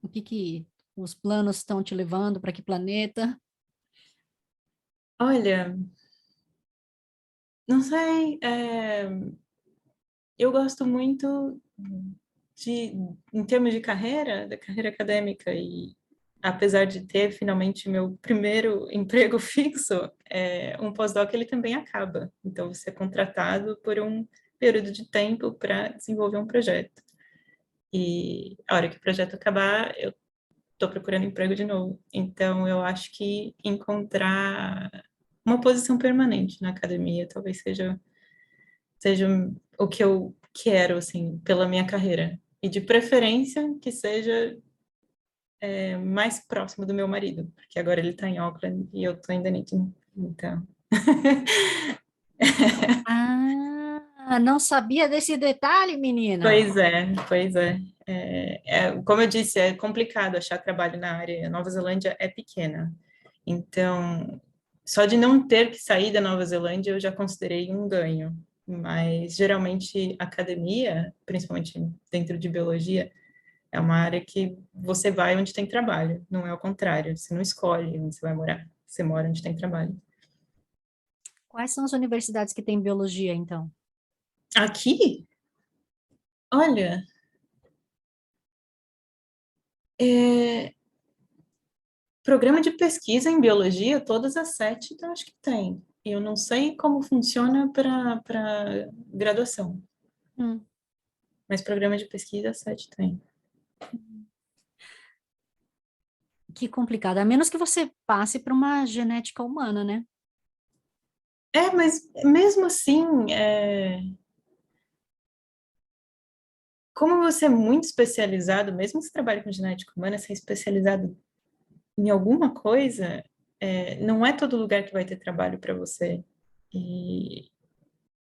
[SPEAKER 1] O que que os planos estão te levando para que planeta?
[SPEAKER 2] Olha, não sei, eu gosto muito de, em termos de carreira, da carreira acadêmica, e apesar de ter finalmente meu primeiro emprego fixo, um pós-doc ele também acaba. Então, você é contratado por um período de tempo para desenvolver um projeto. E a hora que o projeto acabar, eu estou procurando emprego de novo. Então, eu acho que encontrar uma posição permanente na academia talvez seja o que eu quero, assim, pela minha carreira. E de preferência que seja mais próximo do meu marido, porque agora ele está em Auckland e eu estou em Dunedin. Então.
[SPEAKER 1] Ah, não sabia desse detalhe, menina.
[SPEAKER 2] Pois é, pois é. Como eu disse, é complicado achar trabalho na área. A Nova Zelândia é pequena. Então, só de não ter que sair da Nova Zelândia, eu já considerei um ganho. Mas, geralmente, academia, principalmente dentro de biologia, é uma área que você vai onde tem trabalho, não é o contrário. Você não escolhe onde você vai morar, você mora onde tem trabalho.
[SPEAKER 1] Quais são as universidades que têm biologia, então?
[SPEAKER 2] Aqui, olha, é, programa de pesquisa em biologia, todas as 7, eu acho que tem. Eu não sei como funciona para graduação,
[SPEAKER 1] Hum.
[SPEAKER 2] mas programa de pesquisa, 7 tem.
[SPEAKER 1] Que complicado. A menos que você passe para uma genética humana, né?
[SPEAKER 2] Mas mesmo assim, como você é muito especializado, mesmo que você trabalhe com genética humana, você é especializado em alguma coisa, não é todo lugar que vai ter trabalho para você. E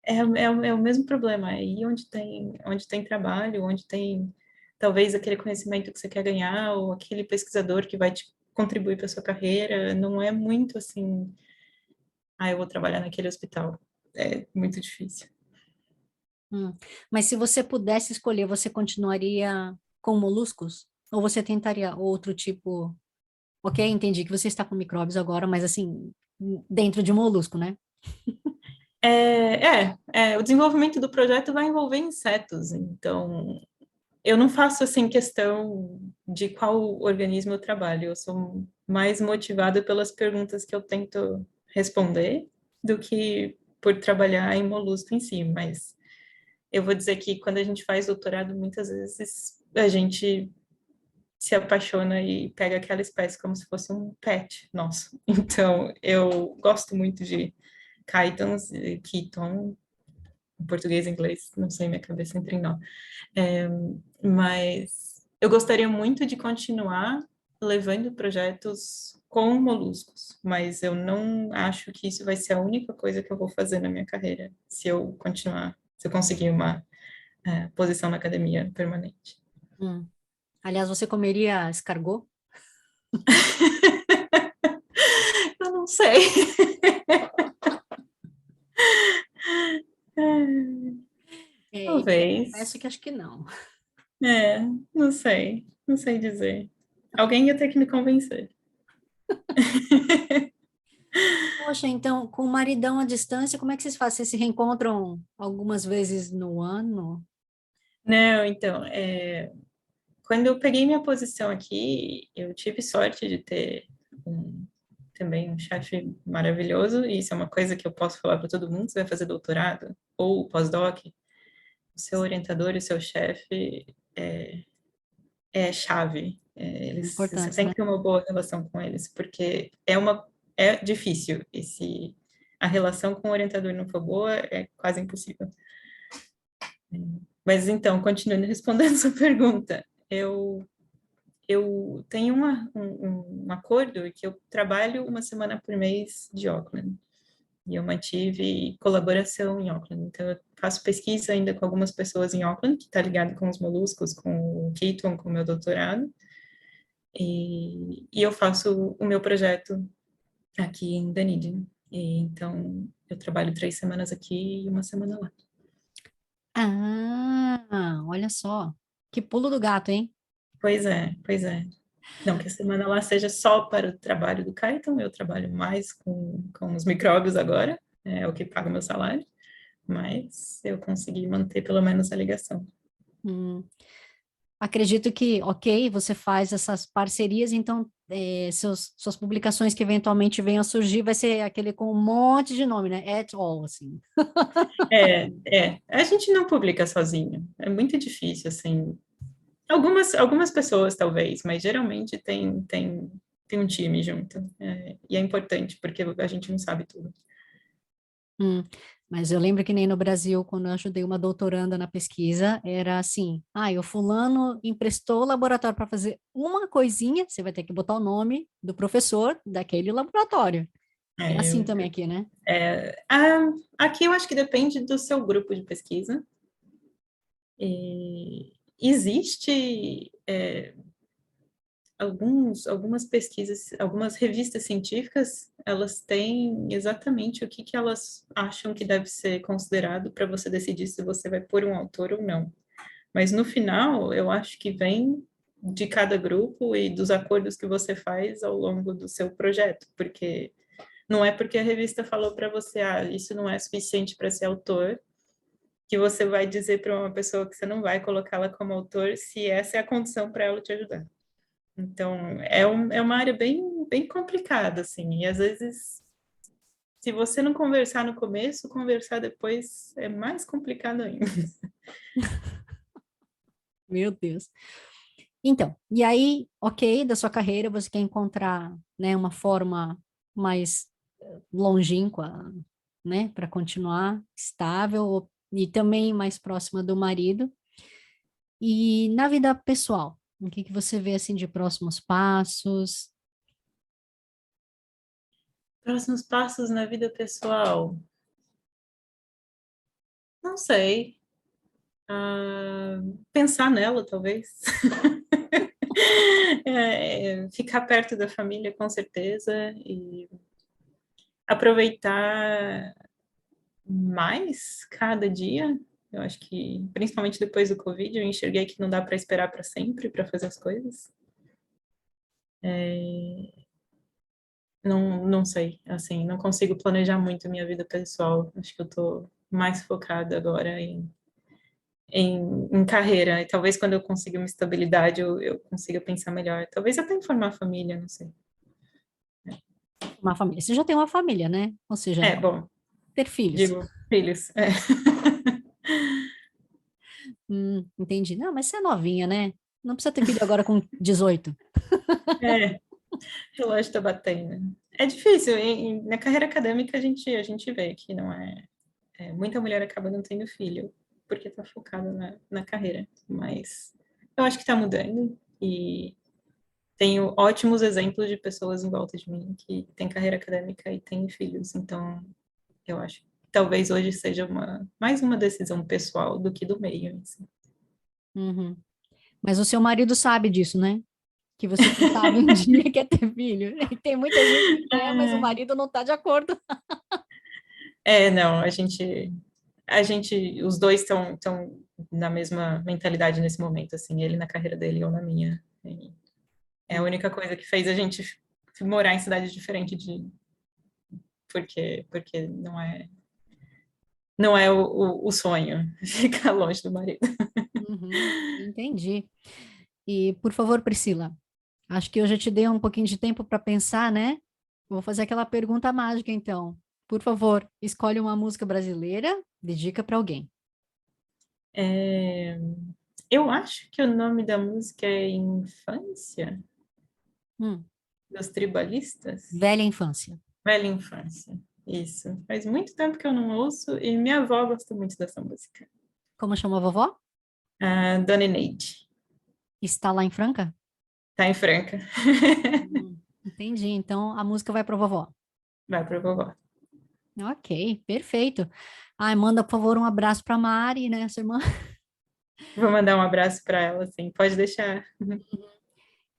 [SPEAKER 2] é o mesmo problema, é aí onde tem trabalho, onde tem talvez aquele conhecimento que você quer ganhar, ou aquele pesquisador que vai te contribuir para sua carreira, não é muito assim, eu vou trabalhar naquele hospital. É muito difícil.
[SPEAKER 1] Hum. Mas se você pudesse escolher, você continuaria com moluscos? Ou você tentaria outro tipo? Ok, entendi que você está com micróbios agora, mas assim, dentro de molusco, né?
[SPEAKER 2] O desenvolvimento do projeto vai envolver insetos, então eu não faço assim questão de qual organismo eu trabalho, eu sou mais motivada pelas perguntas que eu tento responder do que por trabalhar em molusco em si, mas eu vou dizer que quando a gente faz doutorado, muitas vezes a gente se apaixona e pega aquela espécie como se fosse um pet nosso. Então, eu gosto muito de chitons, Keaton, em português e inglês, não sei, minha cabeça entra em nó. É, mas eu gostaria muito de continuar levando projetos com moluscos, mas eu não acho que isso vai ser a única coisa que eu vou fazer na minha carreira, se eu continuar, se eu conseguir uma posição na academia permanente.
[SPEAKER 1] Hum. Aliás, você comeria escargot?
[SPEAKER 2] Eu não sei.
[SPEAKER 1] É, confesso
[SPEAKER 2] Talvez.
[SPEAKER 1] que acho que não.
[SPEAKER 2] É, não sei. Não sei dizer. Alguém ia ter que me convencer.
[SPEAKER 1] Poxa, então, com o maridão à distância, como é que vocês fazem? Vocês se reencontram algumas vezes no ano?
[SPEAKER 2] Não, então, quando eu peguei minha posição aqui, eu tive sorte de ter também um chefe maravilhoso, e isso é uma coisa que eu posso falar para todo mundo: você vai fazer doutorado ou pós-doc, o seu orientador e o seu chefe é chave. Você
[SPEAKER 1] Importantes,
[SPEAKER 2] tem
[SPEAKER 1] né?
[SPEAKER 2] que ter uma boa relação com eles, porque é difícil. E se a relação com o orientador não for boa, é quase impossível. Mas então, continuando respondendo sua pergunta, eu tenho um acordo que eu trabalho uma semana por mês de Auckland. E eu mantive colaboração em Auckland. Então, eu faço pesquisa ainda com algumas pessoas em Auckland, que está ligado com os moluscos, com o Keaton, com o meu doutorado. E eu faço o meu projeto aqui em Dunedin. E, então, eu trabalho 3 semanas aqui e uma semana lá.
[SPEAKER 1] Ah, olha só. Que pulo do gato, hein?
[SPEAKER 2] Pois é, pois é. Não que a semana lá seja só para o trabalho do Kyton, eu trabalho mais com os micróbios agora, é o que paga o meu salário, mas eu consegui manter pelo menos a ligação.
[SPEAKER 1] Hum. Acredito que, ok, você faz essas parcerias, então suas publicações que eventualmente venham a surgir vai ser aquele com um monte de nome, né? At all, assim.
[SPEAKER 2] A gente não publica sozinho, é muito difícil, assim. Algumas pessoas, talvez, mas geralmente tem um time junto, e é importante, porque a gente não sabe tudo.
[SPEAKER 1] Hum, mas eu lembro que nem no Brasil, quando eu ajudei uma doutoranda na pesquisa, era assim: o fulano emprestou o laboratório para fazer uma coisinha, você vai ter que botar o nome do professor daquele laboratório. É
[SPEAKER 2] É,
[SPEAKER 1] assim
[SPEAKER 2] eu-
[SPEAKER 1] também aqui, né?
[SPEAKER 2] Aqui eu acho que depende do seu grupo de pesquisa. E existe algumas pesquisas, algumas revistas científicas, elas têm exatamente o que elas acham que deve ser considerado para você decidir se você vai pôr um autor ou não. Mas no final, eu acho que vem de cada grupo e dos acordos que você faz ao longo do seu projeto, porque não é porque a revista falou para você, isso não é suficiente para ser autor, que você vai dizer para uma pessoa que você não vai colocá-la como autor se essa é a condição para ela te ajudar. Então, é uma área bem complicada, assim, e às vezes, se você não conversar no começo, conversar depois é mais complicado ainda.
[SPEAKER 1] Meu Deus. Então, e aí, ok, da sua carreira, você quer encontrar, né, uma forma mais longínqua, né, para continuar estável e também mais próxima do marido. E na vida pessoal, o que que você vê assim de próximos passos?
[SPEAKER 2] Próximos passos na vida pessoal? Não sei. Pensar nela, talvez. Ficar perto da família, com certeza, e aproveitar mais cada dia. Eu acho que, principalmente depois do Covid, eu enxerguei que não dá para esperar para sempre para fazer as coisas. Não sei, assim, não consigo planejar muito a minha vida pessoal. Acho que eu estou mais focada agora em carreira. E talvez quando eu consiga uma estabilidade, eu consiga pensar melhor. Talvez até em formar família, não sei.
[SPEAKER 1] Uma família. Você já tem uma família, né? Ou seja,
[SPEAKER 2] Bom,
[SPEAKER 1] ter filhos.
[SPEAKER 2] digo, filhos.
[SPEAKER 1] Entendi. Não, mas você é novinha, né? Não precisa ter filho agora com 18.
[SPEAKER 2] É, relógio está batendo. É difícil. Na carreira acadêmica, a gente vê que não muita mulher acaba não tendo filho, porque está focada na carreira. Mas eu acho que está mudando. E tenho ótimos exemplos de pessoas em volta de mim que têm carreira acadêmica e têm filhos. Então, eu acho que talvez hoje seja mais uma decisão pessoal do que do meio. Assim.
[SPEAKER 1] Uhum. Mas o seu marido sabe disso, né? Que você, quem sabe, um dia quer ter filho. E tem muita gente que quer, mas o marido não está de acordo.
[SPEAKER 2] Não, os dois estão na mesma mentalidade nesse momento, assim, ele na carreira dele e eu na minha. E é a única coisa que fez a gente morar em cidade diferente porque não é o sonho ficar longe do marido.
[SPEAKER 1] Uhum, entendi. E, por favor, Priscila, acho que eu já te dei um pouquinho de tempo para pensar, né? Vou fazer aquela pergunta mágica, então. Por favor, escolhe uma música brasileira, dedica para alguém.
[SPEAKER 2] É, eu acho que o nome da música é Infância,
[SPEAKER 1] Hum,
[SPEAKER 2] dos Tribalistas.
[SPEAKER 1] velha infância.
[SPEAKER 2] Velha Infância. Isso. Faz muito tempo que eu não ouço e minha avó gosta muito dessa música.
[SPEAKER 1] Como chama a vovó?
[SPEAKER 2] Dona Neide.
[SPEAKER 1] Está lá em Franca?
[SPEAKER 2] Tá em Franca.
[SPEAKER 1] Entendi. Então, a música vai para vovó.
[SPEAKER 2] Vai pra vovó.
[SPEAKER 1] Ok, perfeito. Ai, manda, por favor, um abraço para Mari, né, sua irmã.
[SPEAKER 2] Vou mandar um abraço para ela, assim. Pode deixar.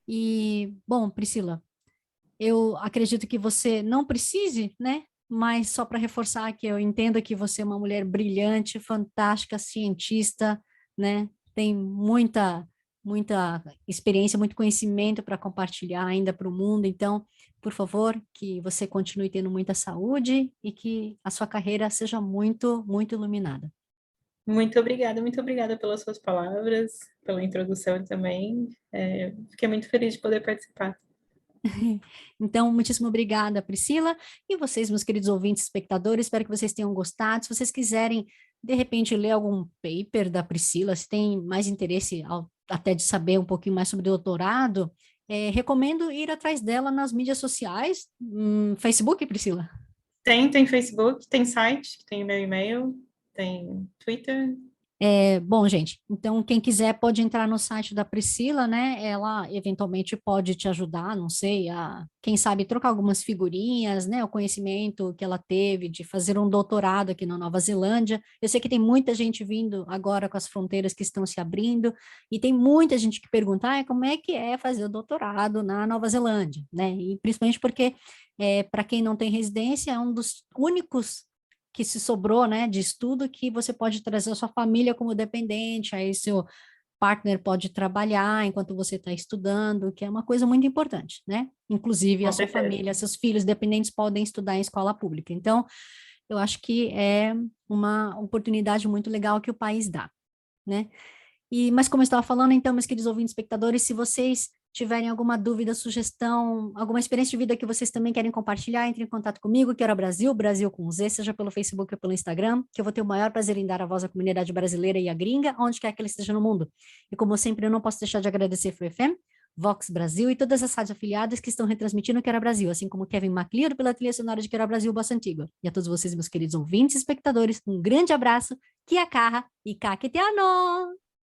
[SPEAKER 1] E, bom, Priscila, eu acredito que você não precise, né? Mas só para reforçar que eu entendo que você é uma mulher brilhante, fantástica, cientista, né? Tem muita muita experiência, muito conhecimento para compartilhar ainda para o mundo. Então, por favor, que você continue tendo muita saúde e que a sua carreira seja muito, muito iluminada.
[SPEAKER 2] Muito obrigada pelas suas palavras, pela introdução também. Fiquei muito feliz de poder participar.
[SPEAKER 1] Então, muitíssimo obrigada, Priscila. E vocês, meus queridos ouvintes, espectadores, espero que vocês tenham gostado. Se vocês quiserem, de repente, ler algum paper da Priscila, se tem mais interesse até de saber um pouquinho mais sobre doutorado, recomendo ir atrás dela nas mídias sociais. Facebook, Priscila?
[SPEAKER 2] Tem Facebook, tem site, tem meu e-mail, tem Twitter.
[SPEAKER 1] Bom, gente, então quem quiser pode entrar no site da Priscila, né? Ela eventualmente pode te ajudar, não sei, quem sabe trocar algumas figurinhas, né? O conhecimento que ela teve de fazer um doutorado aqui na Nova Zelândia. Eu sei que tem muita gente vindo agora com as fronteiras que estão se abrindo, e tem muita gente que pergunta, como é que é fazer o doutorado na Nova Zelândia, né? E principalmente porque, para quem não tem residência, é um dos únicos que se sobrou, né, de estudo, que você pode trazer a sua família como dependente, aí seu partner pode trabalhar enquanto você está estudando, que é uma coisa muito importante, né? Inclusive a
[SPEAKER 2] Com
[SPEAKER 1] sua
[SPEAKER 2] certeza.
[SPEAKER 1] família, seus filhos dependentes podem estudar em escola pública. Então, eu acho que é uma oportunidade muito legal que o país dá, né? Mas como eu estava falando, então, meus queridos ouvintes, espectadores, se vocês tiverem alguma dúvida, sugestão, alguma experiência de vida que vocês também querem compartilhar, entre em contato comigo, que era Brasil, Brasil com Z, seja pelo Facebook ou pelo Instagram, que eu vou ter o maior prazer em dar a voz à comunidade brasileira e à gringa, onde quer que ela esteja no mundo. E como sempre, eu não posso deixar de agradecer Free FM, Vox Brasil e todas as rádios afiliadas que estão retransmitindo o Que Era Brasil, assim como Kevin MacLeod pela trilha sonora de Que Era Brasil, Bossa Antiga. E a todos vocês, meus queridos ouvintes e espectadores, um grande abraço, Kia Kaha e Kakiteano!